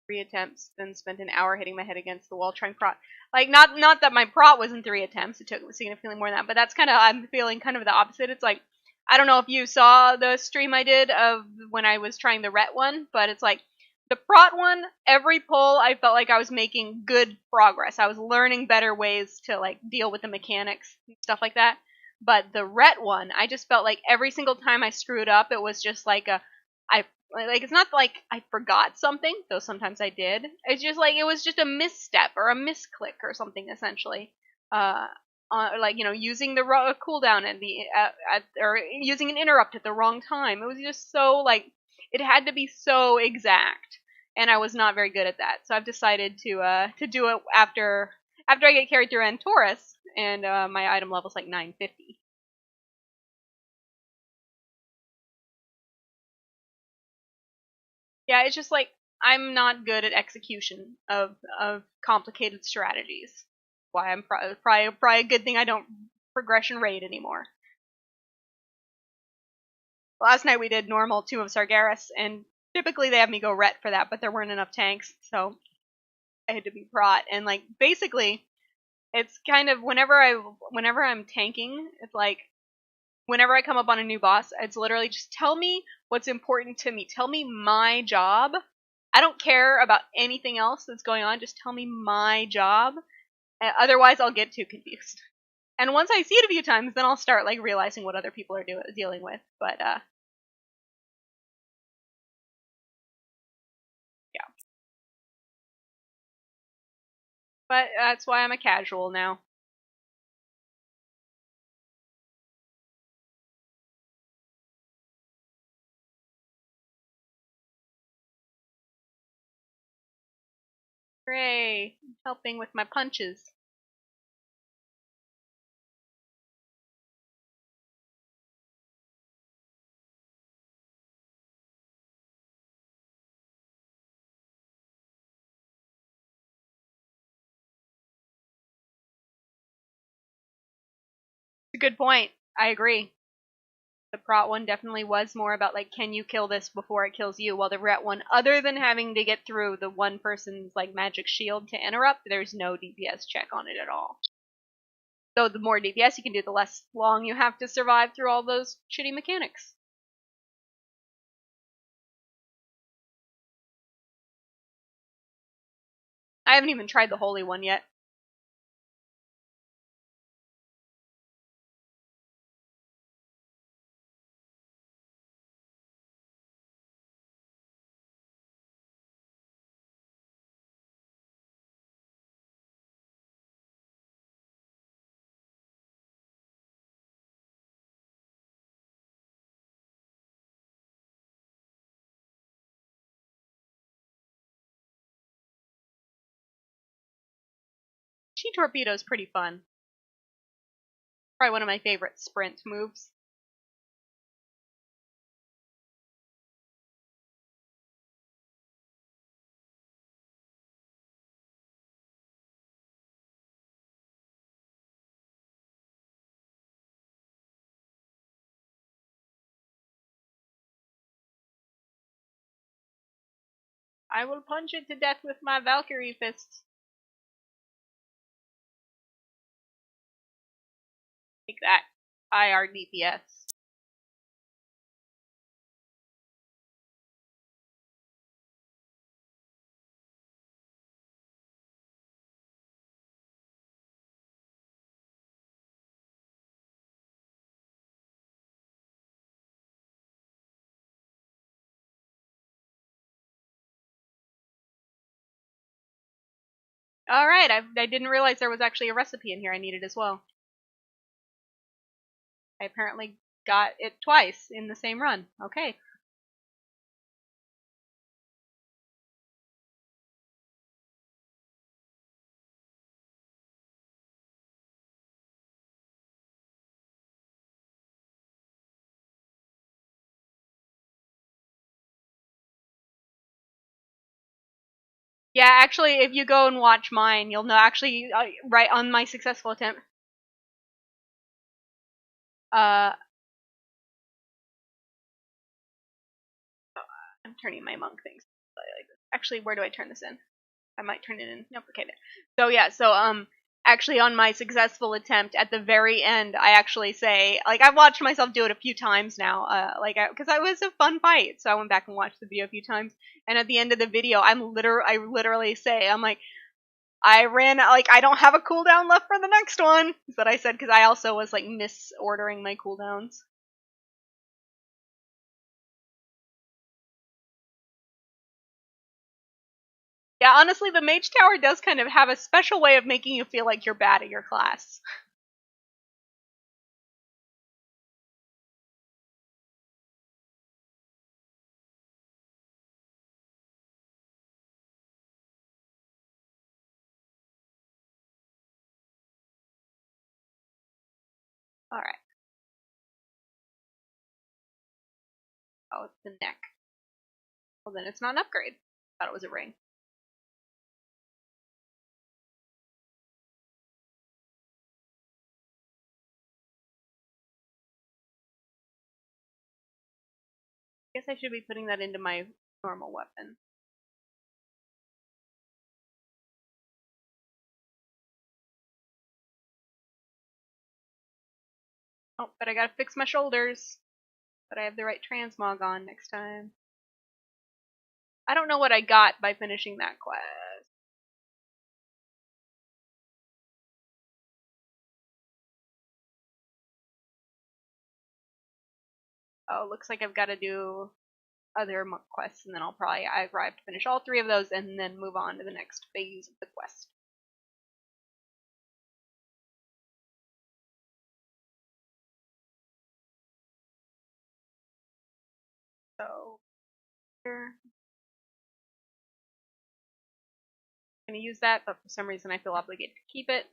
3 attempts, then spent an hour hitting my head against the wall trying prot. Like, not that my prot was in 3 attempts, it took significantly more than that, but that's kind of, I'm feeling kind of the opposite. It's like, I don't know if you saw the stream I did of when I was trying the Rhett one, but it's like, the prot one, every pull, I felt like I was making good progress. I was learning better ways to, like, deal with the mechanics and stuff like that. But the Rhett one, I just felt like every single time I screwed up, it was just like like, it's not like I forgot something, though sometimes I did. It's just like, it was just a misstep or a misclick or something, essentially. Like, you know, using the cooldown at the, or using an interrupt at the wrong time. It was just so, like, it had to be so exact. And I was not very good at that. So I've decided to do it after I get carried through Antorus, and my item level's like 950. Yeah, it's just like, I'm not good at execution of complicated strategies. Why I'm probably a good thing I don't progression raid anymore. Last night we did normal Tomb of Sargeras, and typically they have me go Ret for that, but there weren't enough tanks, so I had to be Prot. And like, basically, it's kind of whenever I'm tanking, it's like, whenever I come up on a new boss, it's literally just tell me what's important to me. Tell me my job. I don't care about anything else that's going on. Just tell me my job. Otherwise, I'll get too confused. And once I see it a few times, then I'll start like realizing what other people are dealing with. But yeah. But that's why I'm a casual now. Hooray! Helping with my punches. It's a good point. I agree. The Prot one definitely was more about like, can you kill this before it kills you? While the Ret one, other than having to get through the one person's like magic shield to interrupt, there's no DPS check on it at all. Though the more DPS you can do, the less long you have to survive through all those shitty mechanics. I haven't even tried the holy one yet. launching torpedo is pretty fun. Probably one of my favorite sprint moves. I will punch it to death with my Valkyrie fists. Like that. IR DPS. Alright, I didn't realize there was actually a recipe in here I needed as well. I apparently got it twice in the same run. Okay. Yeah, actually, if you go and watch mine, you'll know. Actually, right on my successful attempt. I'm turning my monk things. Actually, where do I turn this in? I might turn it in. Nope. Okay. So yeah. Actually, on my successful attempt, at the very end, I actually say, like, I've watched myself do it a few times now, because it was a fun fight, so I went back and watched the video a few times, and at the end of the video, I literally say, I'm like, I ran, like, I don't have a cooldown left for the next one, is what I said, because I also was, like, misordering my cooldowns. Yeah, honestly, the Mage Tower does kind of have a special way of making you feel like you're bad at your class. Alright. Oh, it's the neck. Well, then it's not an upgrade. Thought it was a ring. I guess I should be putting that into my normal weapon. Oh, but I gotta fix my shoulders. But I have the right transmog on next time. I don't know what I got by finishing that quest. Oh, looks like I've got to do other monk quests, and then I'll probably arrive to finish all 3 of those, and then move on to the next phase of the quest. So, here. I'm going to use that, but for some reason I feel obligated to keep it.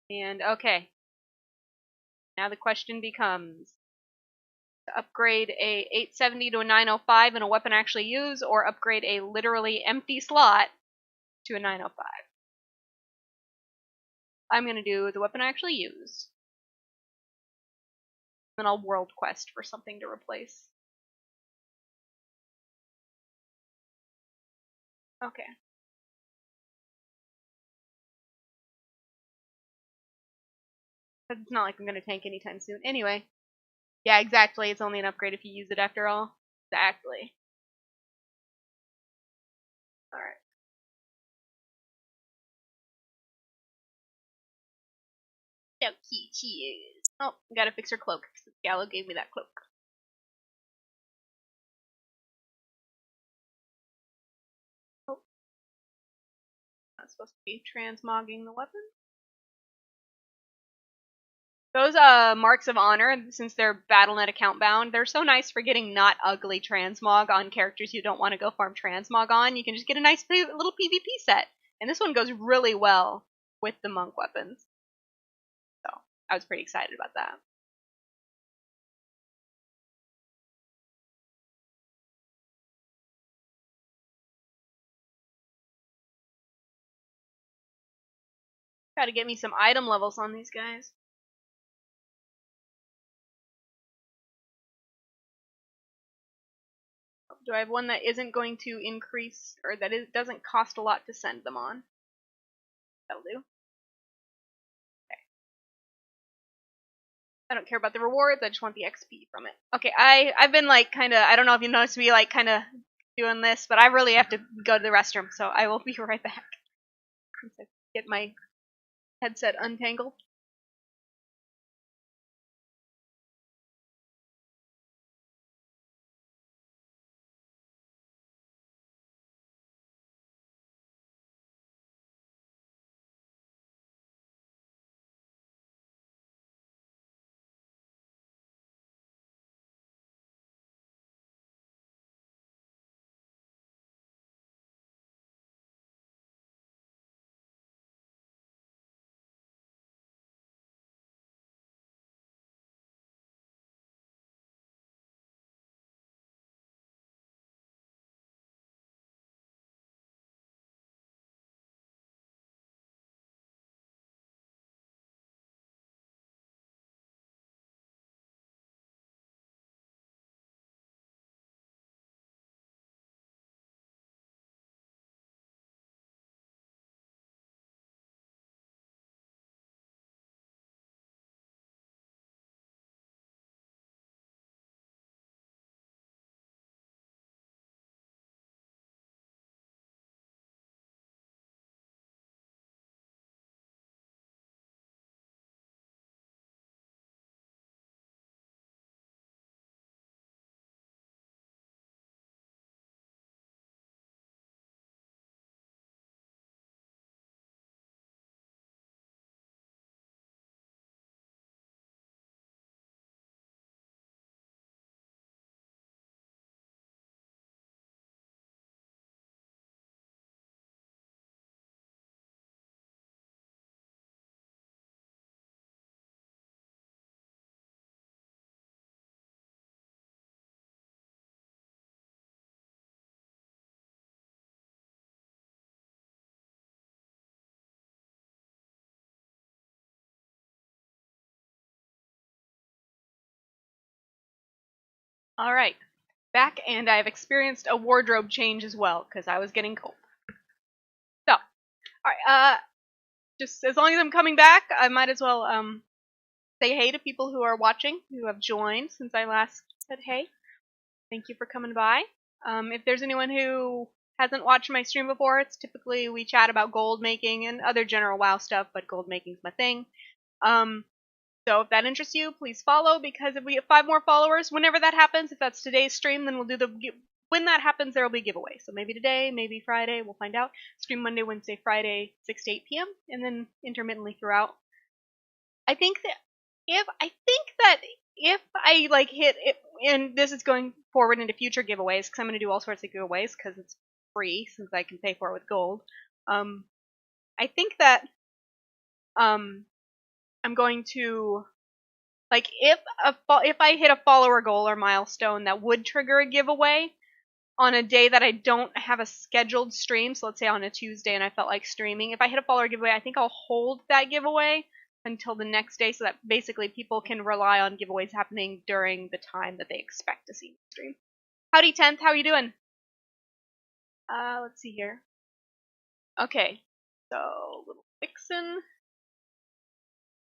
And, okay. Now the question becomes, to upgrade a 870 to a 905 in a weapon I actually use, or upgrade a literally empty slot to a 905. I'm going to do the weapon I actually use. Then I'll world quest for something to replace. Okay. But it's not like I'm going to tank anytime soon. Anyway. Yeah, exactly. It's only an upgrade if you use it after all. Exactly. Alright. So cute she is. Oh, gotta fix her cloak, because Gallo gave me that cloak. Oh. Not supposed to be transmogging the weapon. Those marks of honor, since they're Battle.net account bound, they're so nice for getting not ugly transmog on characters you don't want to go farm transmog on. You can just get a nice little PvP set. And this one goes really well with the monk weapons. So I was pretty excited about that. Gotta get me some item levels on these guys. Do I have one that isn't going to increase, or that doesn't cost a lot to send them on? That'll do. Okay. I don't care about the rewards, I just want the XP from it. Okay, I've been like kinda, I don't know if you noticed me like kinda doing this, but I really have to go to the restroom, so I will be right back. Get my headset untangled. Alright, back, and I've experienced a wardrobe change as well, because I was getting cold. So, alright, just as long as I'm coming back, I might as well, say hey to people who are watching, who have joined since I last said hey. Thank you for coming by. If there's anyone who hasn't watched my stream before, it's typically we chat about gold making and other general WoW stuff, but gold making's my thing. So if that interests you, please follow, because if we get 5 more followers, whenever that happens, if that's today's stream, then we'll do when that happens, there will be a giveaway. So maybe today, maybe Friday, we'll find out. Stream Monday, Wednesday, Friday, 6 to 8 p.m., and then intermittently throughout. I think that if I like hit it, and this is going forward into future giveaways, because I'm going to do all sorts of giveaways because it's free since I can pay for it with gold. I think that I'm going to, like, if I hit a follower goal or milestone that would trigger a giveaway on a day that I don't have a scheduled stream, so let's say on a Tuesday and I felt like streaming, if I hit a follower giveaway, I think I'll hold that giveaway until the next day, so that basically people can rely on giveaways happening during the time that they expect to see the stream. Howdy 10th, how are you doing? Let's see here. Okay, so little Vixen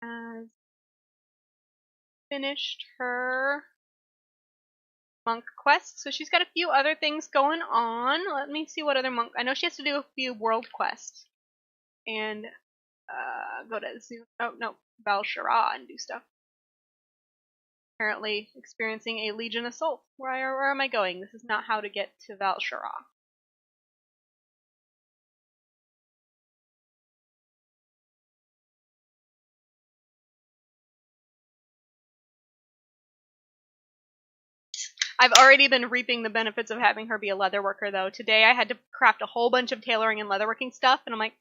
has finished her monk quest, so she's got a few other things going on. Let me see what other monk. I know she has to do a few world quests and go to Zoom. Oh no, Val'Sharah and do stuff. Apparently experiencing a Legion assault. Where am I going? This is not how to get to Val'Sharah. I've already been reaping the benefits of having her be a leather worker, though. Today I had to craft a whole bunch of tailoring and leatherworking stuff, and I'm like,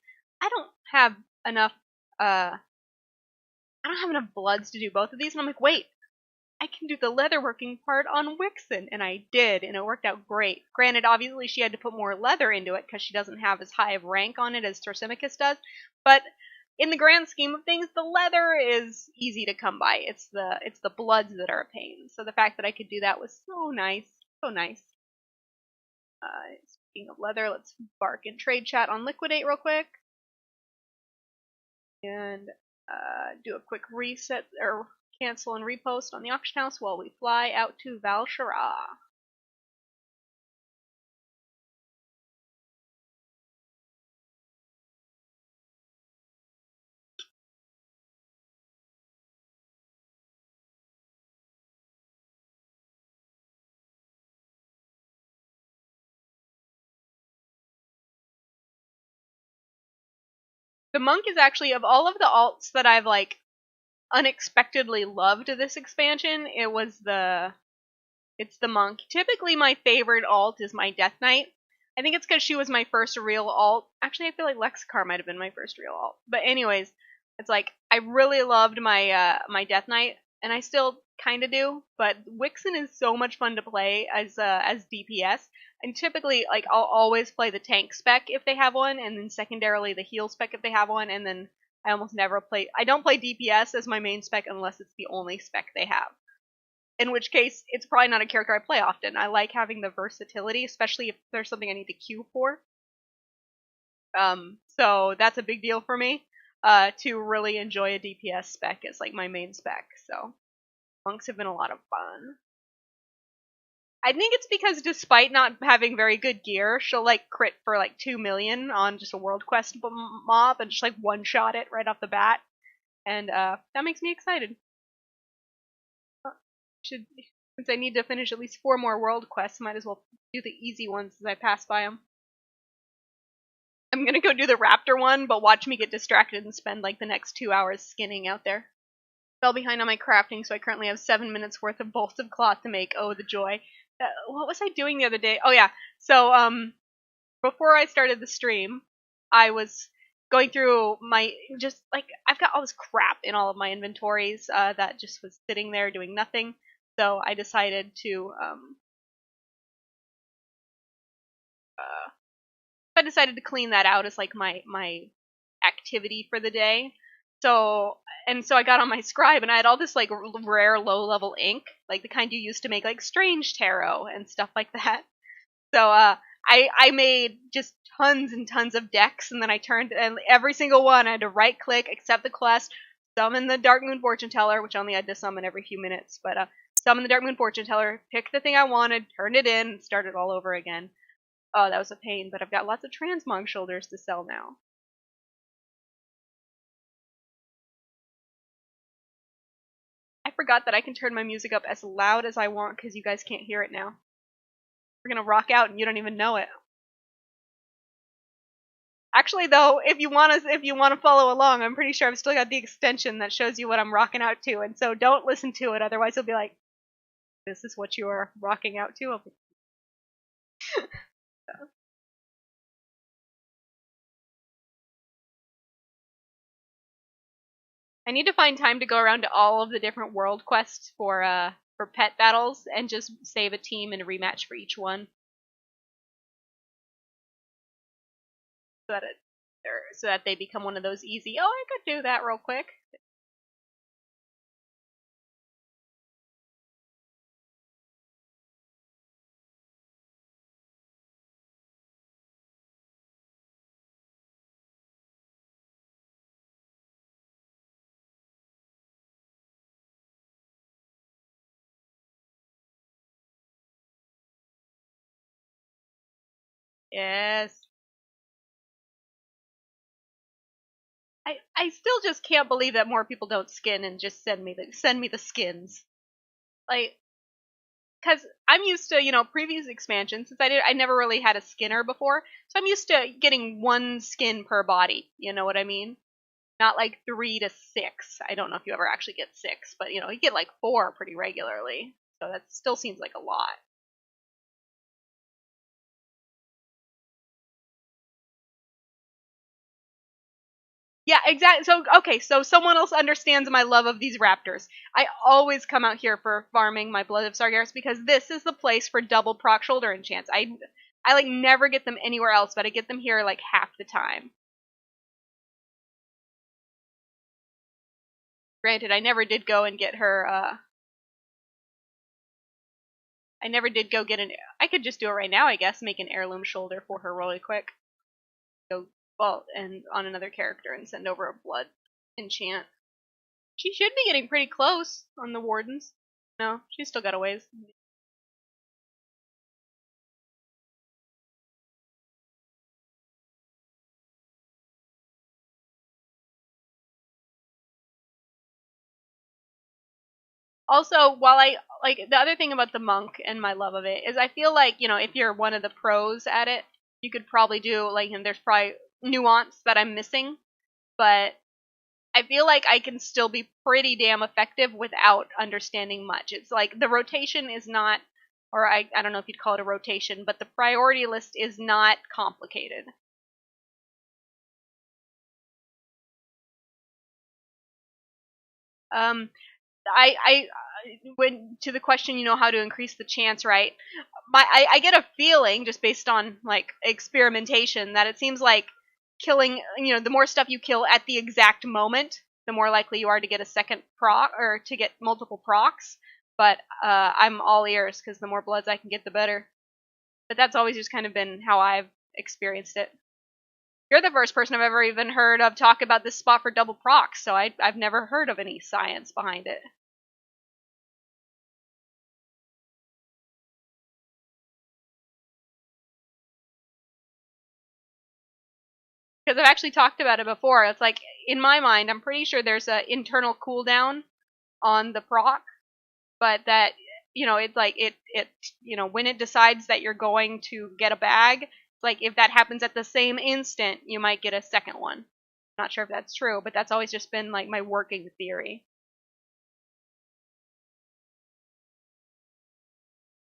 I don't have enough, I don't have enough bloods to do both of these. And I'm like, wait, I can do the leatherworking part on Wixen. And I did, and it worked out great. Granted, obviously she had to put more leather into it because she doesn't have as high of rank on it as Torsimachus does, but in the grand scheme of things, the leather is easy to come by. It's the bloods that are a pain. So the fact that I could do that was so nice. So nice. Speaking of leather, let's bark in trade chat on Liquidate real quick. And do a quick reset, or cancel and repost on the auction house while we fly out to Val'sharah. The monk is actually, of all of the alts that I've like unexpectedly loved this expansion, it's the monk. Typically my favorite alt is my Death Knight. I think it's because she was my first real alt. Actually, I feel like Lexicar might have been my first real alt. But anyways, it's like I really loved my my Death Knight, and I still kind of do. But Wixen is so much fun to play as DPS. And typically, like I'll always play the tank spec if they have one, and then secondarily the heal spec if they have one, and then I almost never play. I don't play DPS as my main spec unless it's the only spec they have. In which case, it's probably not a character I play often. I like having the versatility, especially if there's something I need to queue for. So that's a big deal for me, to really enjoy a DPS spec as like my main spec. So monks have been a lot of fun. I think it's because despite not having very good gear, she'll like crit for like 2 million on just a world quest mob and just like one shot it right off the bat. And that makes me excited. Since I need to finish at least 4 more world quests, might as well do the easy ones as I pass by them. I'm gonna go do the raptor one, but watch me get distracted and spend like the next 2 hours skinning out there. Fell behind on my crafting, so I currently have 7 minutes worth of bolts of cloth to make. Oh, the joy. What was I doing the other day? Oh yeah, so before I started the stream, I was going through my, just like, I've got all this crap in all of my inventories that just was sitting there doing nothing. So I decided to clean that out as like my activity for the day. So I got on my scribe and I had all this like rare low level ink, like the kind you use to make like strange tarot and stuff like that. So I made just tons and tons of decks, and then I turned, and every single one I had to right click, accept the quest, summon the Dark Moon Fortune Teller, which I only had to summon every few minutes, but summon the Dark Moon Fortune Teller, pick the thing I wanted, turn it in, and start it all over again. Oh, that was a pain, but I've got lots of transmog shoulders to sell now. I forgot that I can turn my music up as loud as I want because you guys can't hear it now. We're gonna rock out and you don't even know it. Actually, though, if you wanna follow along, I'm pretty sure I've still got the extension that shows you what I'm rocking out to, and so don't listen to it, otherwise you'll be like, "This is what you are rocking out to." I need to find time to go around to all of the different world quests for pet battles and just save a team and a rematch for each one, so that they become one of those easy. Oh, I could do that real quick. Yes. I still just can't believe that more people don't skin and just send me the skins. Like, because I'm used to, previous expansions, since I never really had a skinner before, so I'm used to getting 1 skin per body, you know what I mean? Not like 3 to 6. I don't know if you ever actually get 6, but you get like 4 pretty regularly, so that still seems like a lot. Yeah, exactly. So, okay, so someone else understands my love of these raptors. I always come out here for farming my Blood of Sargeras because this is the place for double proc shoulder enchants. I like never get them anywhere else, but I get them here like half the time. Granted, I never did go and get her, I never did go get an, I could just do it right now, I guess, make an heirloom shoulder for her really quick. Go, well, and on another character and send over a blood enchant. She should be getting pretty close on the wardens. No, she's still got a ways. Also, while I like the other thing about the monk and my love of it is I feel like, if you're one of the pros at it, you could probably do like, there's probably nuance that I'm missing, but I feel like I can still be pretty damn effective without understanding much. It's like the rotation is not, or I don't know if you'd call it a rotation, but the priority list is not complicated. Um, I when to the question, how to increase the chance, right? I get a feeling just based on like experimentation that it seems like killing, the more stuff you kill at the exact moment, the more likely you are to get a second proc or to get multiple procs. But I'm all ears because the more bloods I can get, the better. But that's always just kind of been how I've experienced it. You're the first person I've ever even heard of talk about this spot for double procs, so I've never heard of any science behind it. Because I've actually talked about it before. It's like, in my mind, I'm pretty sure there's an internal cooldown on the proc, but that, it's like when it decides that you're going to get a bag, it's like if that happens at the same instant, you might get a second one. Not sure if that's true, but that's always just been like my working theory.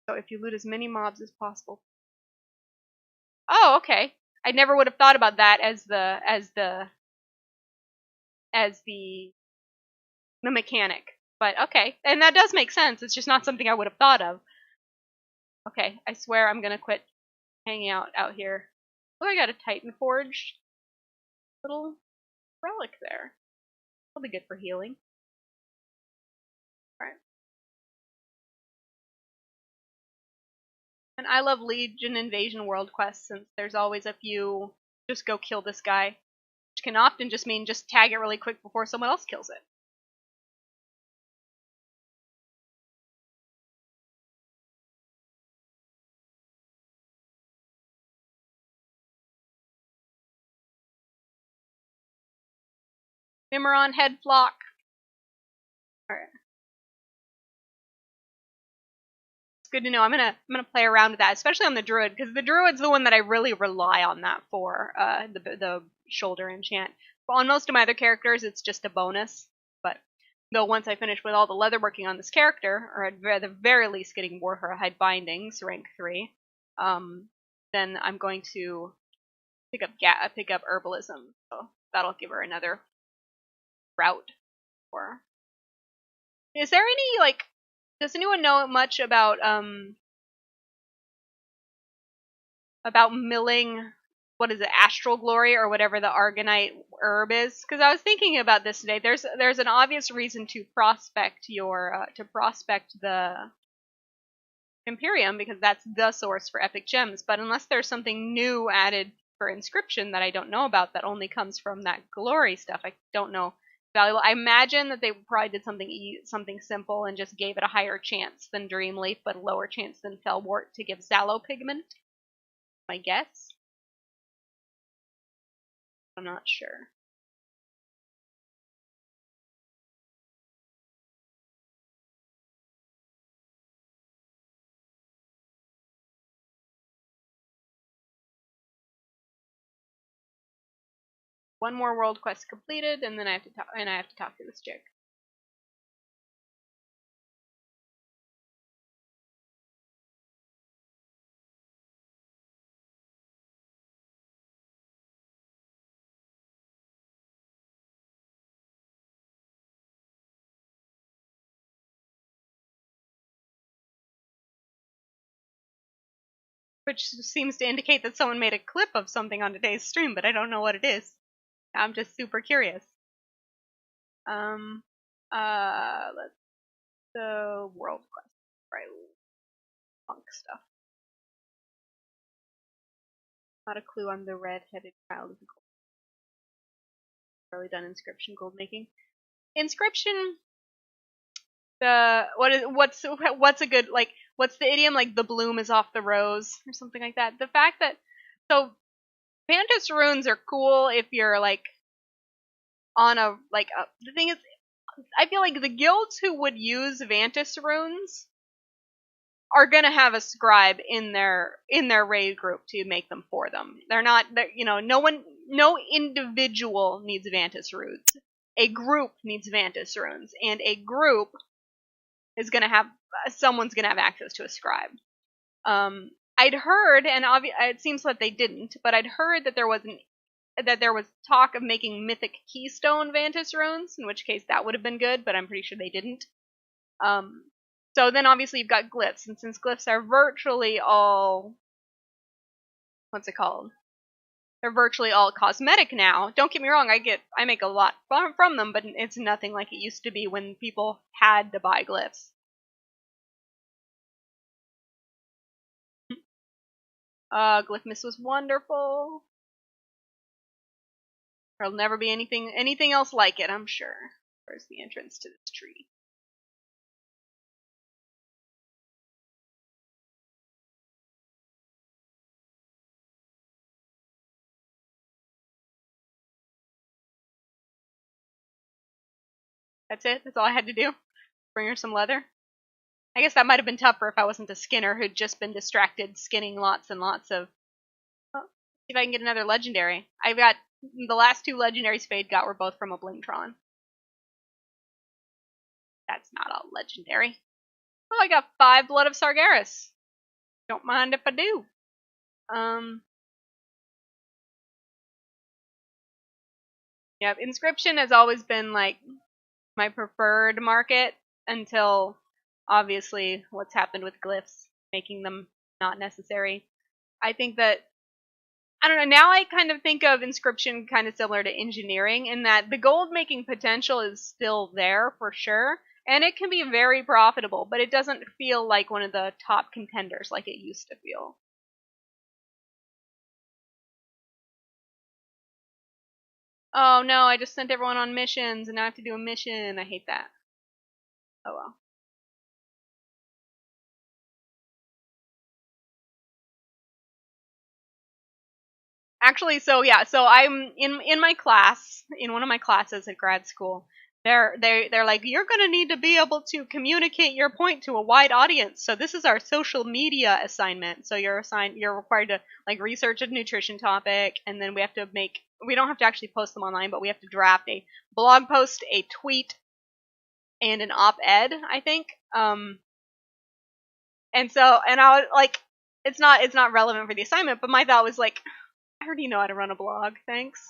So if you loot as many mobs as possible. Oh, okay. I never would have thought about that as the mechanic. But okay, and that does make sense. It's just not something I would have thought of. Okay, I swear I'm gonna quit hanging out here. Oh, I got a Titan forged little relic there. That'll be good for healing. Alright. And I love Legion Invasion World quests since there's always a few just go kill this guy. Which can often just mean just tag it really quick before someone else kills it. Mimiron head flock. Alright. Good to know. I'm gonna play around with that, especially on the druid, because the druid's the one that I really rely on that for the shoulder enchant. But on most of my other characters, it's just a bonus. But though once I finish with all the leatherworking on this character, or at the very least getting Warhide bindings rank 3, then I'm going to pick up herbalism. So that'll give her another route. For. Is there any like? Does anyone know much about milling, what is it, astral glory or whatever the argonite herb is? Because I was thinking about this today. There's an obvious reason to prospect the Imperium, because that's the source for epic gems. But unless there's something new added for inscription that I don't know about that only comes from that glory stuff, I don't know. Valuable. I imagine that they probably did something simple and just gave it a higher chance than Dreamleaf, but a lower chance than Fellwort to give Sallow pigment. My guess. I'm not sure. One more world quest completed, and then I have to talk to this chick. which seems to indicate that someone made a clip of something on today's stream, but I don't know what it is. I'm just super curious. Let's the world quest, right? Punk stuff. Not a clue on the red-headed child of the gold. Really done inscription gold making. Inscription. What's a good, like, what's the idiom, like the bloom is off the rose or something like that. The fact that Vantis runes are cool if you're like on the thing is, I feel like the guilds who would use Vantis runes are gonna have a scribe in their raid group to make them for them. No individual needs Vantis runes. A group needs Vantis runes, and a group is gonna have someone's gonna have access to a scribe. I'd heard, and it seems that they didn't, but I'd heard that there was talk of making mythic keystone Vantis runes, in which case that would have been good, but I'm pretty sure they didn't. So then obviously you've got glyphs, and since glyphs are virtually all, what's it called? They're virtually all cosmetic now. Don't get me wrong, I make a lot from them, but it's nothing like it used to be when people had to buy glyphs. Glyphmas was wonderful. There'll never be anything else like it, I'm sure. Where's the entrance to this tree? That's it? That's all I had to do? Bring her some leather? I guess that might have been tougher if I wasn't a skinner who'd just been distracted skinning lots and lots of... Oh, see if I can get another legendary. I've got... The last two legendaries Fade got were both from a Blingtron. That's not all legendary. Oh, I got 5 Blood of Sargeras. Don't mind if I do. Yeah, Inscription has always been, like, my preferred market until, obviously, what's happened with glyphs, making them not necessary. I think that, I don't know, now I kind of think of Inscription kind of similar to engineering in that the gold making potential is still there for sure, and it can be very profitable, but it doesn't feel like one of the top contenders like it used to feel. Oh no, I just sent everyone on missions and now I have to do a mission. I hate that. Oh well. Actually, so I'm in my class, in one of my classes at grad school. They're like, you're gonna need to be able to communicate your point to a wide audience. So this is our social media assignment. So you're required to like research a nutrition topic, and then we don't have to actually post them online, but we have to draft a blog post, a tweet, and an op-ed, I think. And I was like, it's not relevant for the assignment, but my thought was like, I already know how to run a blog, thanks.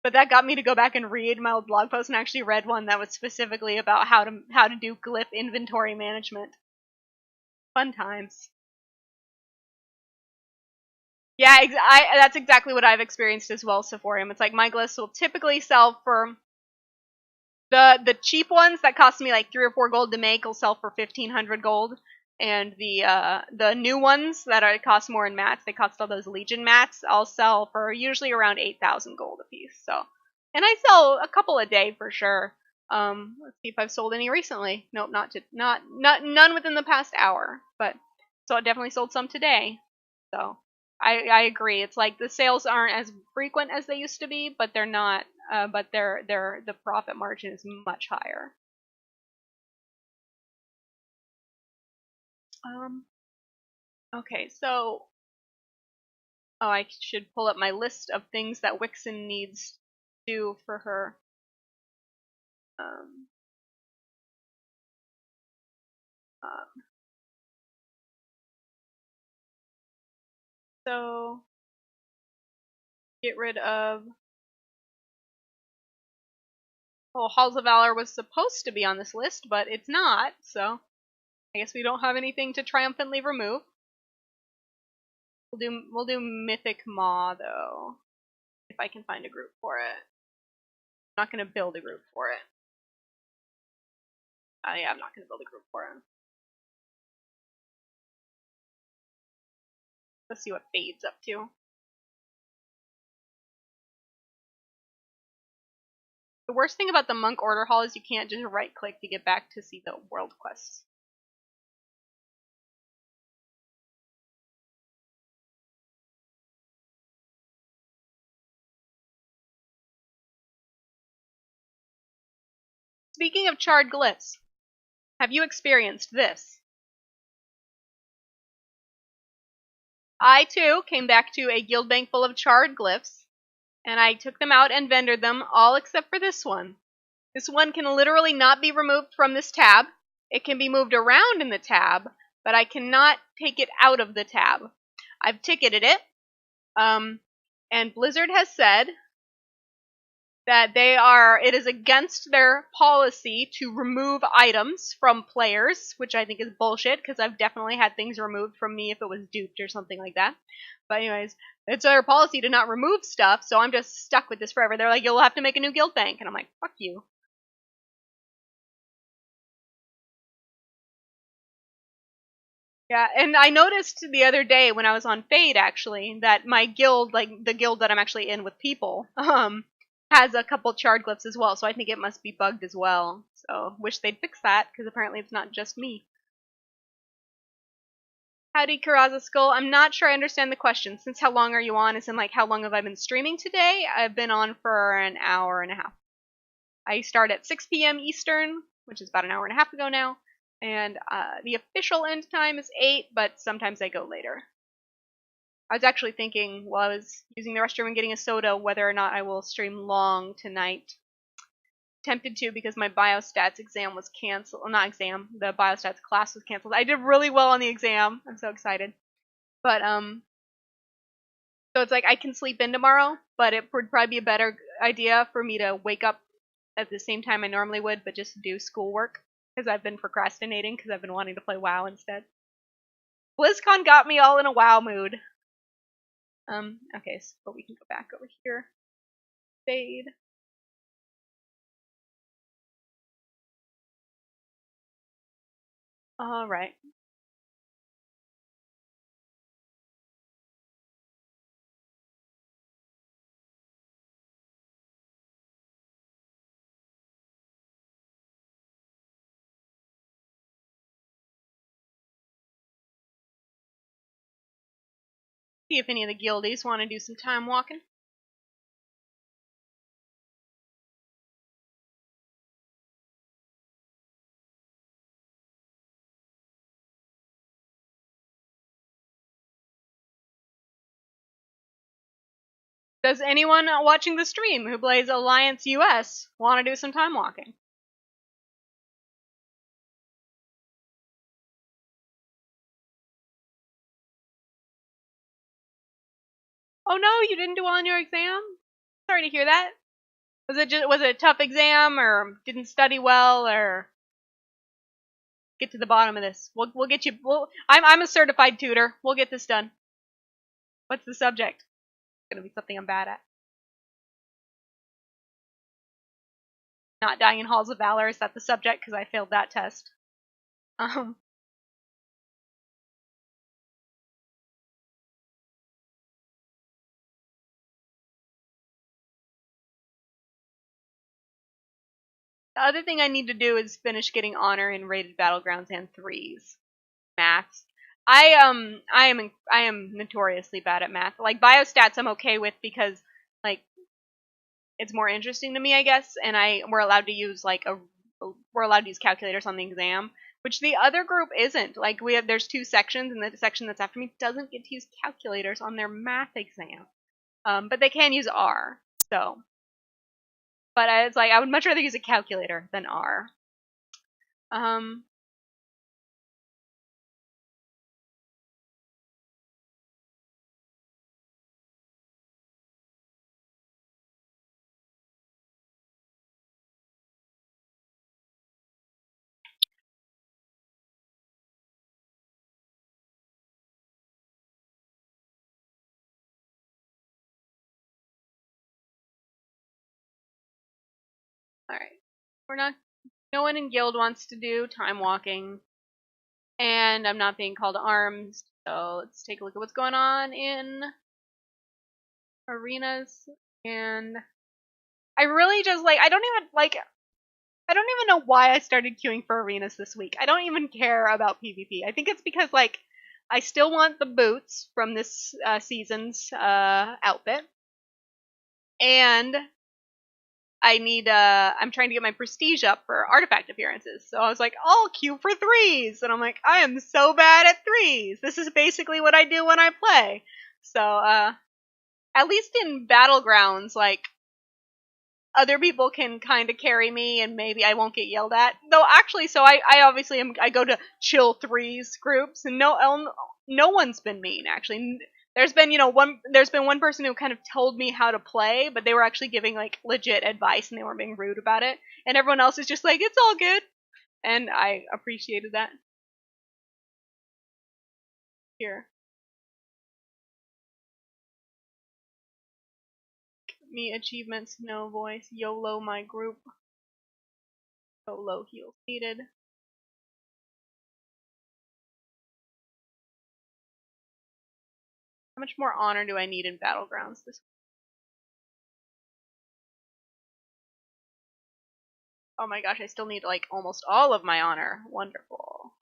But that got me to go back and read my old blog post, and actually read one that was specifically about how to do glyph inventory management. Fun times. Yeah, that's exactly what I've experienced as well, Sephorium. It's like my glyphs will typically sell for the cheap ones that cost me like 3 or 4 gold to make will sell for 1,500 gold. And the new ones that cost more in mats, they cost all those Legion mats, I'll sell for usually around 8,000 gold a piece. So, and I sell a couple a day for sure. Let's see if I've sold any recently. Nope, none within the past hour. But so I definitely sold some today. So I agree. It's like the sales aren't as frequent as they used to be, but they're not. But the profit margin is much higher. Okay, so I should pull up my list of things that Wixen needs to do for her. So get rid of. Well, Halls of Valor was supposed to be on this list, but it's not. So I guess we don't have anything to triumphantly remove. We'll do Mythic Maw though, if I can find a group for it. I'm not gonna build a group for it. Yeah, I'm not gonna build a group for it. Let's see what Fade's up to. The worst thing about the Monk Order Hall is you can't just right-click to get back to see the world quests. Speaking of charred glyphs, have you experienced this? I, too, came back to a guild bank full of charred glyphs, and I took them out and vendored them, all except for this one. This one can literally not be removed from this tab. It can be moved around in the tab, but I cannot take it out of the tab. I've ticketed it, and Blizzard has said that it is against their policy to remove items from players, which I think is bullshit, because I've definitely had things removed from me if it was duped or something like that. But anyways, it's their policy to not remove stuff, so I'm just stuck with this forever. They're like, you'll have to make a new guild bank, and I'm like, fuck you. Yeah, and I noticed the other day when I was on Fade, actually, that my guild, like the guild that I'm actually in with people, has a couple charred glyphs as well, so I think it must be bugged as well. So, wish they'd fix that, because apparently it's not just me. Howdy, Karaza Skull. I'm not sure I understand the question. Since how long are you on? As in, like, how long have I been streaming today? I've been on for an hour and a half. I start at 6 p.m. Eastern, which is about an hour and a half ago now, and the official end time is 8, but sometimes I go later. I was actually thinking while I was using the restroom and getting a soda whether or not I will stream long tonight. Tempted to because my biostats exam was canceled. Well, not exam, the biostats class was canceled. I did really well on the exam. I'm so excited. But, so it's like I can sleep in tomorrow, but it would probably be a better idea for me to wake up at the same time I normally would, but just do schoolwork. Because I've been procrastinating because I've been wanting to play WoW instead. BlizzCon got me all in a WoW mood. Okay, so we can go back over here. Fade. Alright. See if any of the guildies want to do some time walking. Does anyone watching the stream who plays Alliance US want to do some time walking? Oh no, you didn't do well on your exam? Sorry to hear that. Was it a tough exam, or didn't study well, or get to the bottom of this? We'll get you. I'm a certified tutor. We'll get this done. What's the subject? It's gonna be something I'm bad at. Not dying in halls of valor. Is that the subject? Because I failed that test. Um. The other thing I need to do is finish getting honor in rated battlegrounds and threes. Maths. I am notoriously bad at math. Like biostats I'm okay with because like it's more interesting to me, I guess, and we're allowed to use we're allowed to use calculators on the exam, which the other group isn't. Like there's two sections, and the section that's after me doesn't get to use calculators on their math exam. But they can use R. So, but it's like I would much rather use a calculator than R. Um, Alright. We're not, no one in guild wants to do time walking. And I'm not being called to arms. So let's take a look at what's going on in arenas. And I really just like, I don't even know why I started queuing for arenas this week. I don't even care about PvP. I think it's because, like, I still want the boots from this season's outfit. And I'm trying to get my prestige up for artifact appearances. So I was like, I'll queue for threes. And I'm like, I am so bad at threes. This is basically what I do when I play. So, at least in Battlegrounds, like, other people can kind of carry me and maybe I won't get yelled at. Though actually, so I obviously I go to chill threes groups and no one's been mean actually. There's been, there's been one person who kind of told me how to play, but they were actually giving like legit advice and they weren't being rude about it. And everyone else is just like, it's all good. And I appreciated that. Here. Me achievements, no voice, YOLO my group. Low heals needed. How much more honor do I need in Battlegrounds this week? Oh my gosh, I still need like almost all of my honor. Wonderful.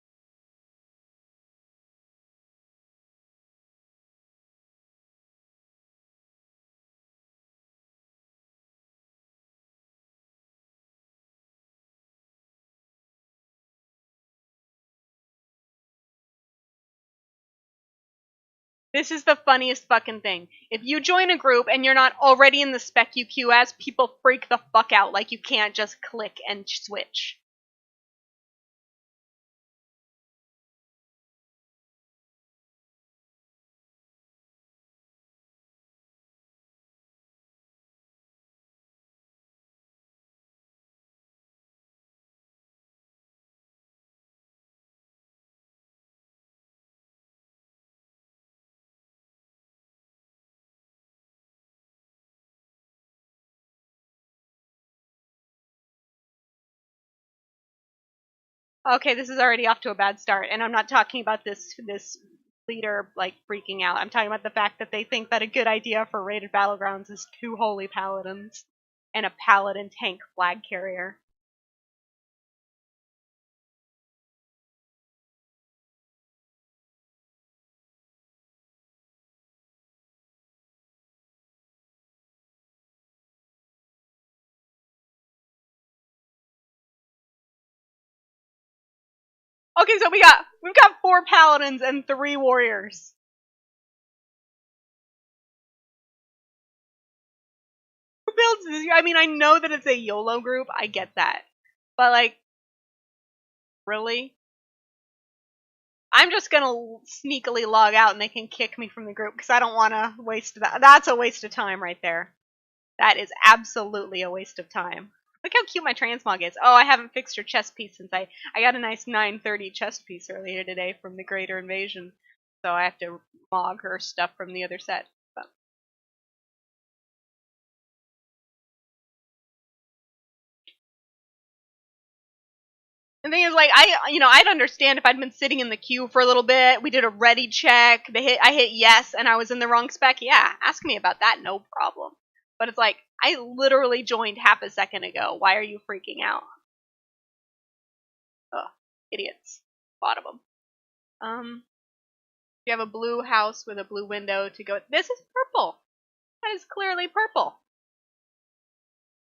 This is the funniest fucking thing. If you join a group and you're not already in the spec you queue as, people freak the fuck out like you can't just click and switch. Okay, this is already off to a bad start, and I'm not talking about this leader like freaking out. I'm talking about the fact that they think that a good idea for rated battlegrounds is 2 holy paladins and a paladin tank flag carrier. Okay, so we've got 4 paladins and 3 warriors. Who builds this? I mean, I know that it's a YOLO group. I get that, but like, really? I'm just gonna sneakily log out and they can kick me from the group because I don't want to waste that. That's a waste of time right there. That is absolutely a waste of time. Look how cute my transmog is. Oh, I haven't fixed her chest piece since I got a nice 930 chest piece earlier today from the Greater Invasion. So I have to mog her stuff from the other set. But the thing is, like, I'd understand if I'd been sitting in the queue for a little bit. We did a ready check. I hit yes, and I was in the wrong spec. Yeah, ask me about that, no problem. But it's like, I literally joined half a second ago. Why are you freaking out? Ugh, idiots. Bottom of them. You have a blue house with a blue window to go. This is purple. That is clearly purple.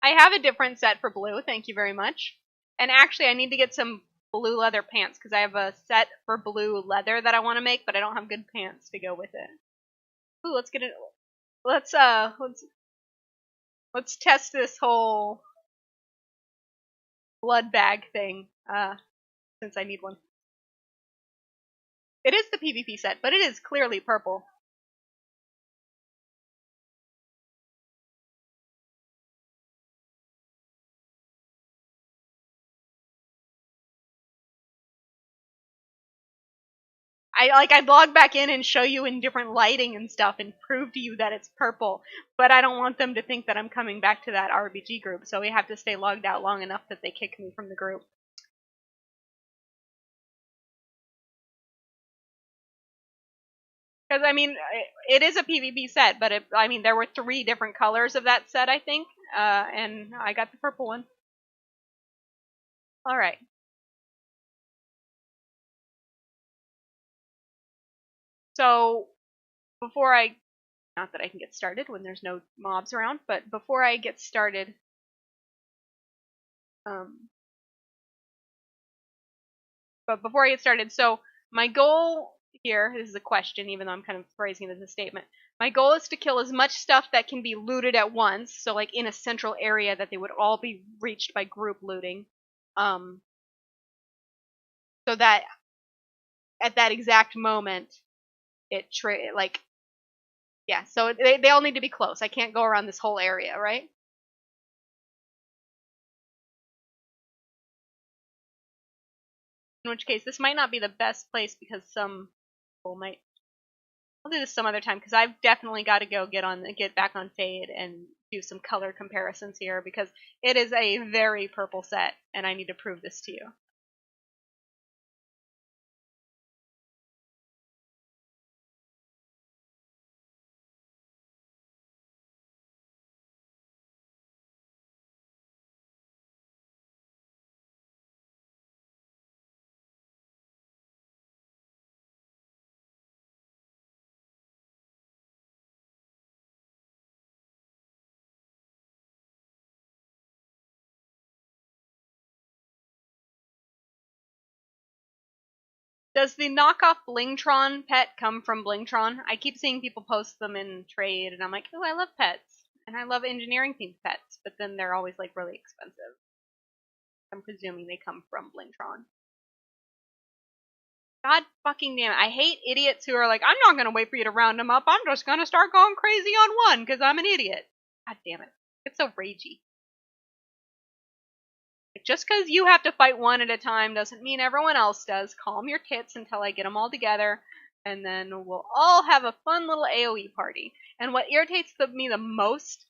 I have a different set for blue. Thank you very much. And actually, I need to get some blue leather pants because I have a set for blue leather that I want to make, but I don't have good pants to go with it. Ooh, let's get it. Let's test this whole blood bag thing. Since I need one. It is the PvP set, but it is clearly purple. I'd log back in and show you in different lighting and stuff and prove to you that it's purple, but I don't want them to think that I'm coming back to that RBG group, so we have to stay logged out long enough that they kick me from the group. Because, I mean, it is a PvP set, but I mean, there were 3 different colors of that set, I think, and I got the purple one. Alright. So, before not that I can get started when there's no mobs around, but before I get started, um, so my goal here, this is a question, even though I'm kind of phrasing it as a statement. My goal is to kill as much stuff that can be looted at once, so like in a central area that they would all be reached by group looting, so that at that exact moment, yeah, so they all need to be close. I can't go around this whole area, right? In which case, this might not be the best place because some people might. I'll do this some other time because I've definitely got to get back on Fade and do some color comparisons here because it is a very purple set and I need to prove this to you. Does the knockoff Blingtron pet come from Blingtron? I keep seeing people post them in trade, and I'm like, oh, I love pets. And I love engineering themed pets, but then they're always like really expensive. I'm presuming they come from Blingtron. God fucking damn it. I hate idiots who are like, I'm not gonna wait for you to round them up. I'm just gonna start going crazy on one because I'm an idiot. God damn it. It's so ragey. Just because you have to fight one at a time doesn't mean everyone else does. Calm your tits until I get them all together, and then we'll all have a fun little AoE party. And what irritates me the most,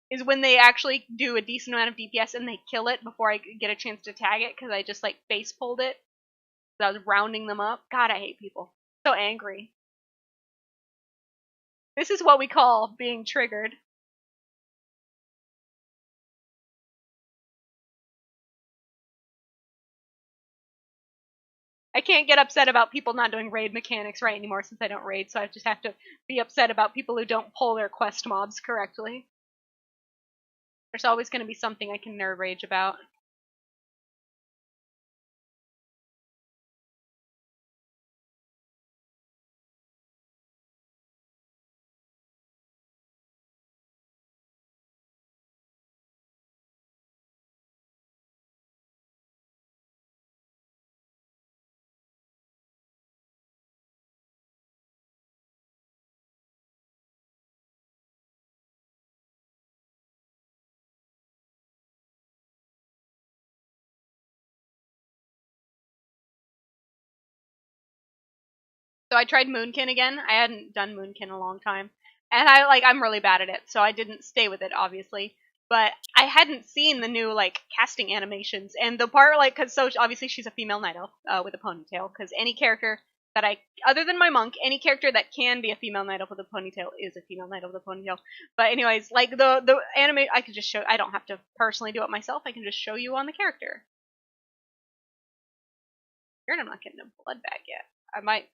is when they actually do a decent amount of DPS and they kill it before I get a chance to tag it because I just like face pulled it. I was rounding them up. God, I hate people. So angry. This is what we call being triggered. I can't get upset about people not doing raid mechanics right anymore since I don't raid, so I just have to be upset about people who don't pull their quest mobs correctly. There's always going to be something I can nerd rage about. So I tried Moonkin again. I hadn't done Moonkin in a long time. And I'm really bad at it, so I didn't stay with it, obviously. But I hadn't seen the new, casting animations. And the part, cause so obviously she's a female night elf, with a ponytail. Cause any character other than my monk, any character that can be a female night elf with a ponytail is a female night elf with a ponytail. But anyways, the anime, I could just show, I don't have to personally do it myself, I can just show you on the character. Weird, I'm not getting a blood bag yet.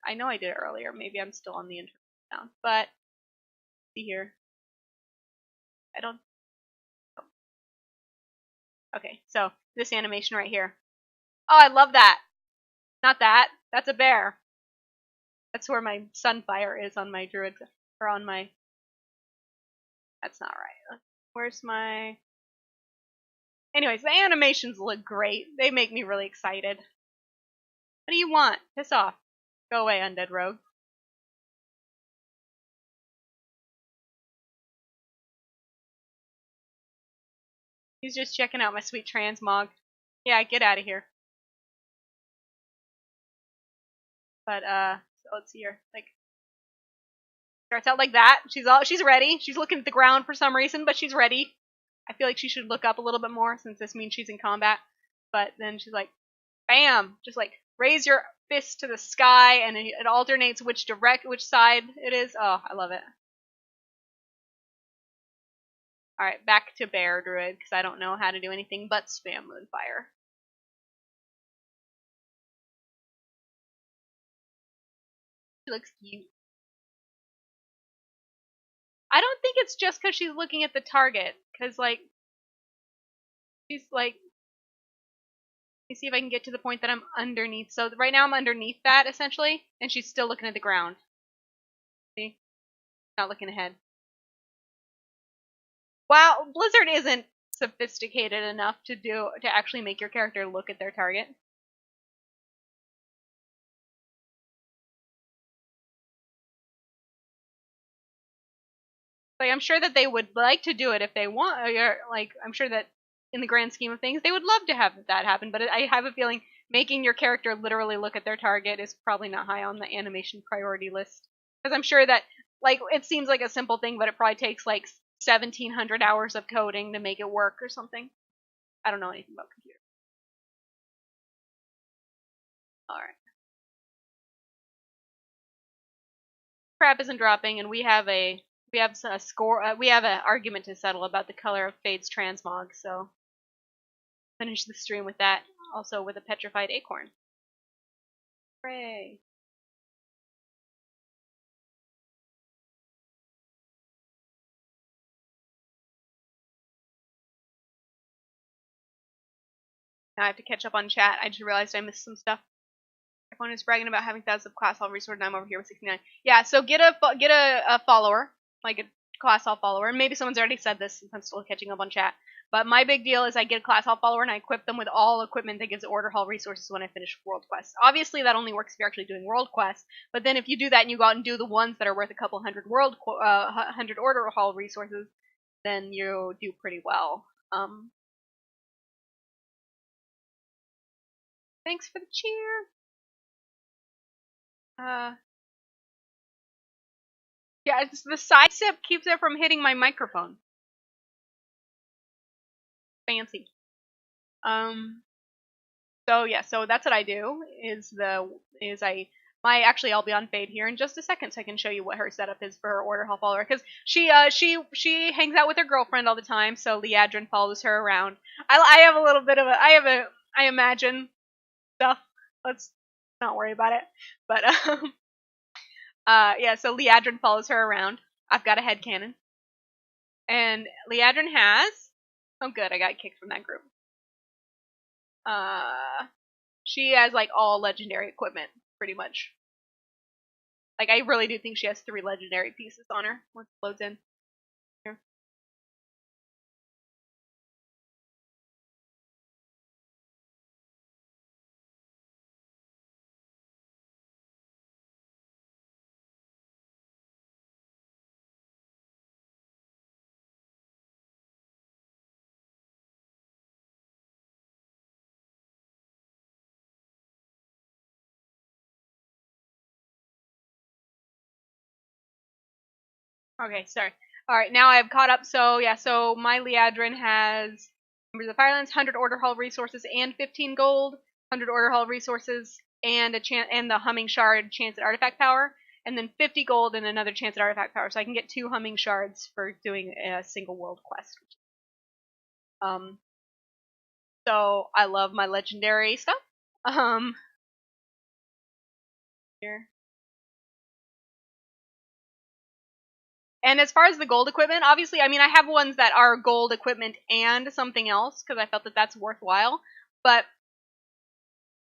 I know I did it earlier. Maybe I'm still on the intro now. But, see here. I don't. Oh. Okay, so this animation right here. Oh, I love that. Not that. That's a bear. That's where my sunfire is on my druid, or on my. That's not right. Where's my? Anyways, the animations look great. They make me really excited. What do you want? Piss off. Go away, undead rogue. He's just checking out my sweet transmog. Yeah, get out of here. But so let's see here. Like starts out like that. She's ready. She's looking at the ground for some reason, but she's ready. I feel like she should look up a little bit more since this means she's in combat. But then she's like, bam! Just like raise your fist to the sky, and it alternates which side it is. Oh, I love it. All right, back to Bear Druid because I don't know how to do anything but spam Moonfire. She looks cute. I don't think it's just because she's looking at the target. Because like she's like, let me see if I can get to the point that I'm underneath. So right now I'm underneath that essentially, and she's still looking at the ground. See, not looking ahead. Wow, Blizzard isn't sophisticated enough to actually make your character look at their target. Like I'm sure that they would like to do it if they want. Or, like I'm sure that in the grand scheme of things, they would love to have that happen. But I have a feeling making your character literally look at their target is probably not high on the animation priority list. Because I'm sure that like it seems like a simple thing, but it probably takes like 1,700 hours of coding to make it work or something. I don't know anything about computers. All right. Crap isn't dropping, and we have a score. We have an argument to settle about the color of Fade's transmog. So finish the stream with that. Also with a petrified acorn. Hooray! Now I have to catch up on chat. I just realized I missed some stuff. Everyone is bragging about having thousands of class hall resources, and I'm over here with 69. Yeah, so get a follower, like a class hall follower. And maybe someone's already said this since I'm still catching up on chat. But my big deal is I get a class hall follower and I equip them with all equipment that gives order hall resources when I finish world quests. Obviously, that only works if you're actually doing world quests. But then if you do that and you go out and do the ones that are worth a couple hundred order hall resources, then you do pretty well. Thanks for the cheer. Yeah, the side sip keeps it from hitting my microphone. Fancy. So yeah, so that's what I do. Actually I'll be on Fade here in just a second, so I can show you what her setup is for her order hall follower. Because she hangs out with her girlfriend all the time, so Leadrin follows her around. I have a little bit of I imagine stuff. Let's not worry about it. But yeah, so Leadrin follows her around. I've got a headcanon. And Leadrin has oh good, I got kicked from that group. She has like all legendary equipment, pretty much. Like I really do think she has 3 legendary pieces on her once it loads in. Here. Okay, sorry. Alright, now I've caught up. So yeah, so my Leadrin has Members of the Firelands, 100 order hall resources and 15 gold, 100 order hall resources and and the humming shard chance at artifact power, and then 50 gold and another chance at artifact power. So I can get 2 humming shards for doing a single world quest. So I love my legendary stuff. Here. And as far as the gold equipment, obviously, I mean, I have ones that are gold equipment and something else because I felt that that's worthwhile. But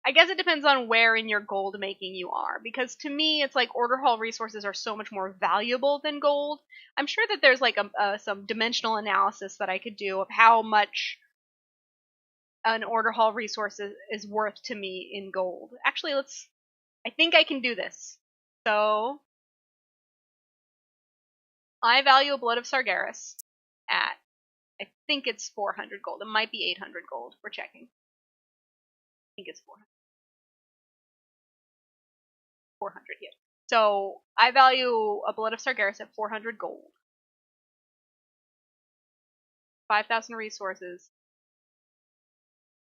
I guess it depends on where in your gold making you are. Because to me, it's like order hall resources are so much more valuable than gold. I'm sure that there's like some dimensional analysis that I could do of how much an order hall resource is worth to me in gold. Actually, I think I can do this. So I value a Blood of Sargeras at, I think it's 400 gold. It might be 800 gold. We're checking. I think it's 400. 400, yeah. So I value a Blood of Sargeras at 400 gold. 5,000 resources.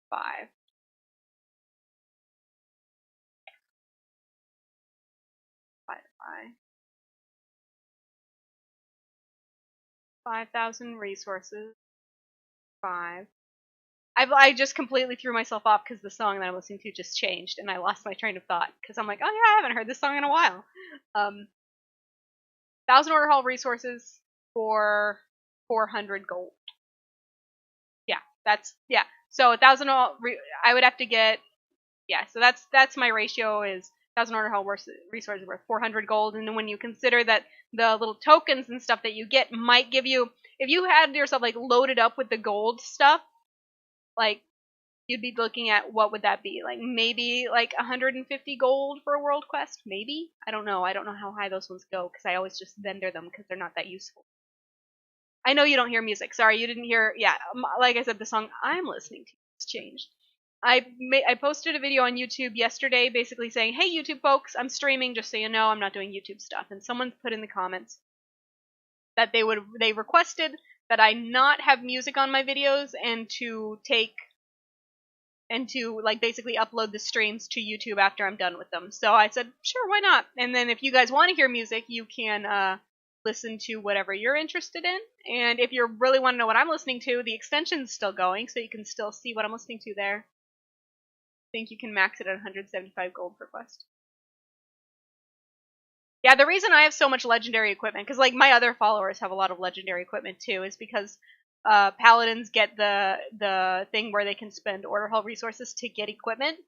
5. 5. 5,000 resources. 5. I just completely threw myself off because the song that I'm listening to just changed, and I lost my train of thought because I'm like, oh yeah, I haven't heard this song in a while. 1,000 order hall resources for 400 gold. Yeah, yeah. So 1,000 I would have to get, yeah. So that's my ratio is 1,000 order hall resources worth 400 gold, and then when you consider that the little tokens and stuff that you get might give you, if you had yourself like loaded up with the gold stuff, like you'd be looking at what would that be? Like maybe like 150 gold for a world quest, maybe? I don't know. I don't know how high those ones go because I always just vendor them because they're not that useful. I know you don't hear music. Sorry, you didn't hear. Yeah, like I said, the song I'm listening to has changed. I posted a video on YouTube yesterday basically saying, hey YouTube folks, I'm streaming just so you know, I'm not doing YouTube stuff. And someone put in the comments that they requested that I not have music on my videos and to like basically upload the streams to YouTube after I'm done with them. So I said, sure, why not? And then if you guys want to hear music, you can listen to whatever you're interested in. And if you really want to know what I'm listening to, the extension's still going, so you can still see what I'm listening to there. I think you can max it at 175 gold per quest. Yeah, the reason I have so much legendary equipment, because like my other followers have a lot of legendary equipment too, is because paladins get the thing where they can spend order hall resources to get equipment,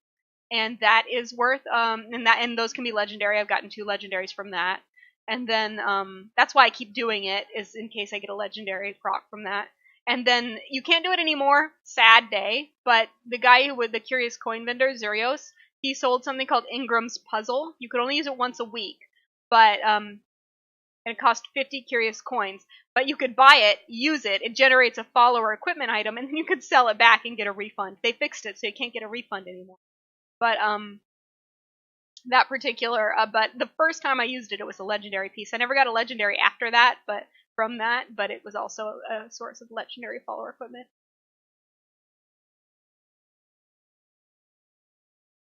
and that is worth and those can be legendary. I've gotten 2 legendaries from that, and then that's why I keep doing it, is in case I get a legendary proc from that. And then you can't do it anymore. Sad day. But the guy who with the curious coin vendor, Zurios, he sold something called Ingram's Puzzle. You could only use it once a week, but and it cost 50 curious coins. But you could buy it, use it, it generates a follower equipment item, and then you could sell it back and get a refund. They fixed it, so you can't get a refund anymore. But that particular, but the first time I used it, it was a legendary piece. I never got a legendary after that, but from that, but it was also a source of legendary follower equipment.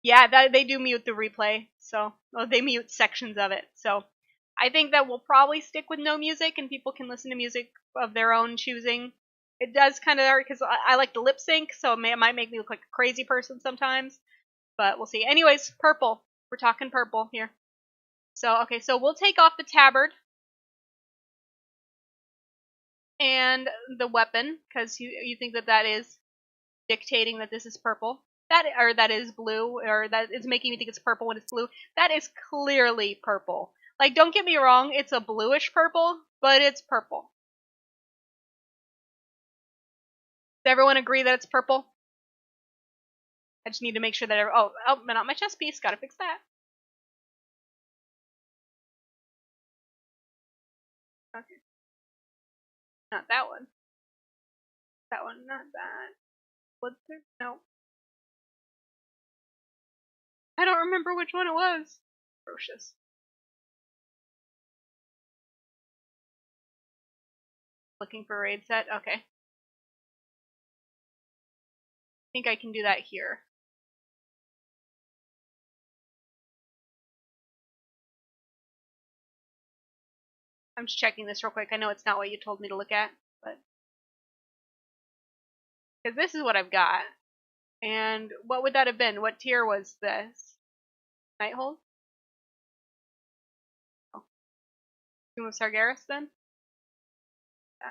Yeah, they do mute the replay, so well, they mute sections of it. So I think that we'll probably stick with no music, and people can listen to music of their own choosing. It does kind of hurt because I like to lip sync, so it might make me look like a crazy person sometimes. But we'll see. Anyways, purple. We're talking purple here. So okay, so we'll take off the tabard and the weapon because you think that is dictating that this is purple. That is blue, or that is making me think it's purple when it's blue. That is clearly purple. Like, don't get me wrong, it's a bluish purple, but it's purple. Does everyone agree that it's purple? I just need to make sure that oh, not my chest piece. Gotta fix that. Okay. Not that one. That one, not that. What's there? No. I don't remember which one it was. Ferocious. Looking for a raid set? Okay. I think I can do that here. I'm just checking this real quick. I know it's not what you told me to look at, but because this is what I've got. And what would that have been? What tier was this? Nighthold? Oh. Tomb of Sargeras then? Yeah.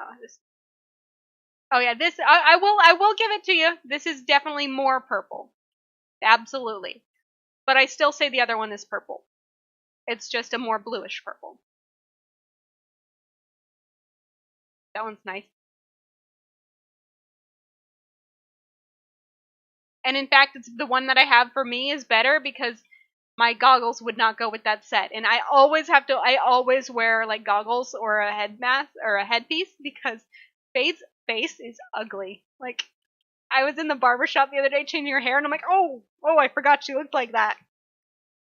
Oh, this. Oh yeah, this I will give it to you. This is definitely more purple. Absolutely. But I still say the other one is purple. It's just a more bluish purple. That one's nice. And in fact, it's the one that I have for me is better because my goggles would not go with that set. And I always wear like goggles or a head mask or a headpiece because Fade's face is ugly. Like, I was in the barber shop the other day changing her hair, and I'm like, oh, I forgot she looked like that.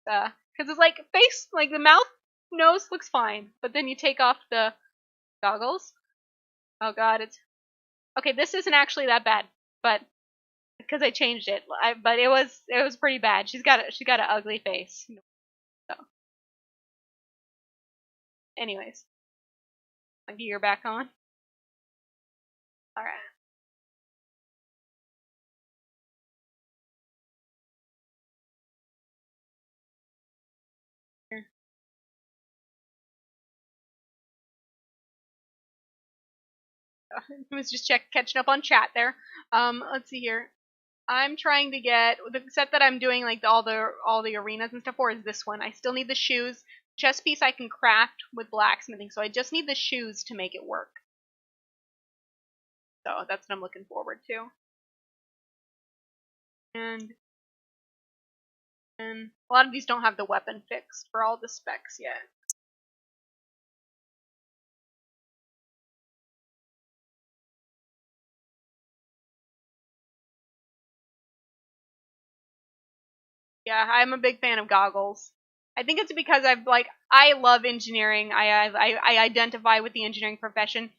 Because it's like face, like the mouth, nose looks fine, but then you take off the goggles. Oh god, it's okay. This isn't actually that bad, but because I changed it, but it was pretty bad. She's got an ugly face. So, anyways, I'll get your back on. All right. I was just catching up on chat there. Let's see here. I'm trying to get the set that I'm doing like all the arenas and stuff for is this one. I still need the shoes. Chest piece I can craft with blacksmithing, so I just need the shoes to make it work. So that's what I'm looking forward to. And a lot of these don't have the weapon fixed for all the specs yet. Yeah, I'm a big fan of goggles. I think it's because I love engineering. I identify with the engineering profession.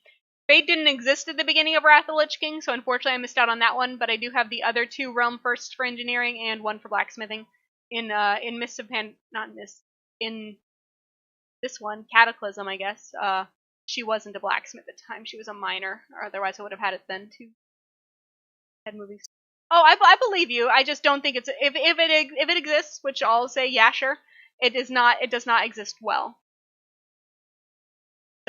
Fate didn't exist at the beginning of Wrath of the Lich King, so unfortunately I missed out on that one. But I do have the other two realm firsts for engineering and one for blacksmithing. In Mists of Pan, not Mists, in this one Cataclysm, I guess. She wasn't a blacksmith at the time; she was a miner. Or otherwise, I would have had it then too. Head movies. Oh, I believe you. I just don't think it's if it exists, which I'll say yeah, sure. It does not exist well.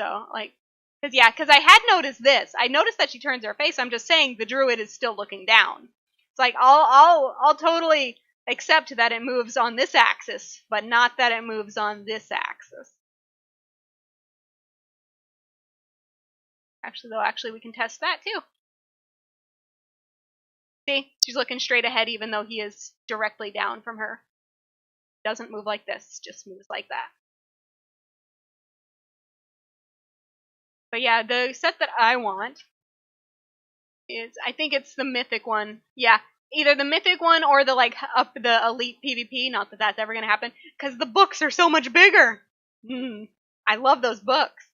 So like, because I had noticed this. I noticed that she turns her face. I'm just saying the druid is still looking down. It's like I'll totally accept that it moves on this axis, but not that it moves on this axis. Actually we can test that too. See, she's looking straight ahead even though he is directly down from her. Doesn't move like this, just moves like that. But yeah, the set that I want is, I think it's the mythic one. Yeah, either the mythic one or the up the elite PvP. Not that that's ever gonna happen, because the books are so much bigger. I love those books.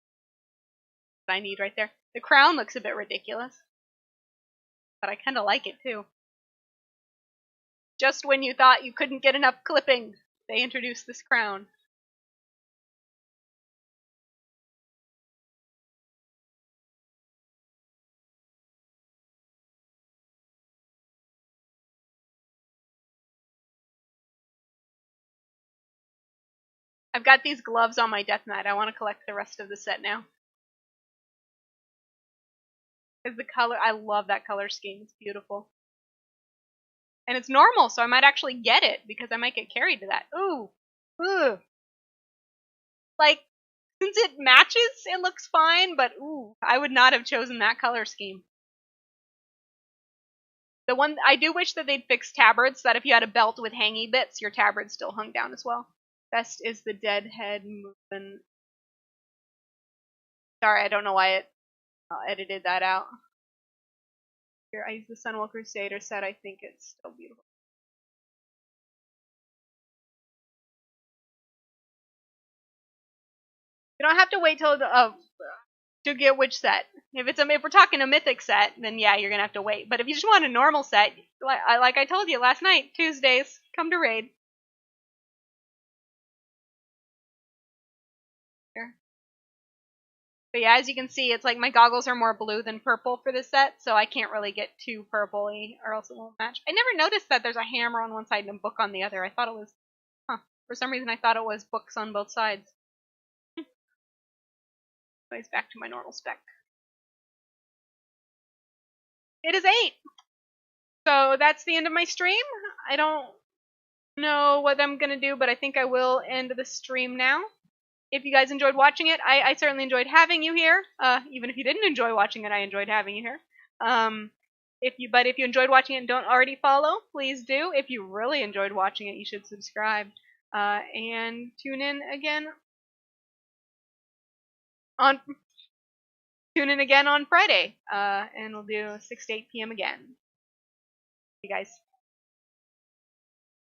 That I need right there. The crown looks a bit ridiculous, but I kind of like it too. Just when you thought you couldn't get enough clipping, they introduced this crown. I've got these gloves on my death knight. I want to collect the rest of the set now. Because the color, I love that color scheme. It's beautiful. And it's normal, so I might actually get it, because I might get carried to that. Ooh. Ooh. Like, since it matches, it looks fine, but ooh, I would not have chosen that color scheme. The one, I do wish that they'd fix tabards, so that if you had a belt with hangy bits, your tabard still hung down as well. Best is the dead head movement. Sorry, I don't know why it edited that out. Here, I use the Sunwell Crusader set. I think it's still beautiful. You don't have to wait till to get which set. If we're talking a mythic set, then yeah, you're gonna have to wait. But if you just want a normal set, like I told you last night, Tuesdays, come to raid. Here. But yeah, as you can see, it's like my goggles are more blue than purple for this set, so I can't really get too purpley or else it won't match. I never noticed that there's a hammer on one side and a book on the other. I thought it was, for some reason I thought it was books on both sides. Anyways, back to my normal spec. It is 8! So that's the end of my stream. I don't know what I'm gonna do, but I think I will end the stream now. If you guys enjoyed watching it, I certainly enjoyed having you here. Even if you didn't enjoy watching it, I enjoyed having you here. If you enjoyed watching it and don't already follow, please do. If you really enjoyed watching it, you should subscribe. And tune in again on Friday. And we'll do 6 to 8 p.m. again. you guys.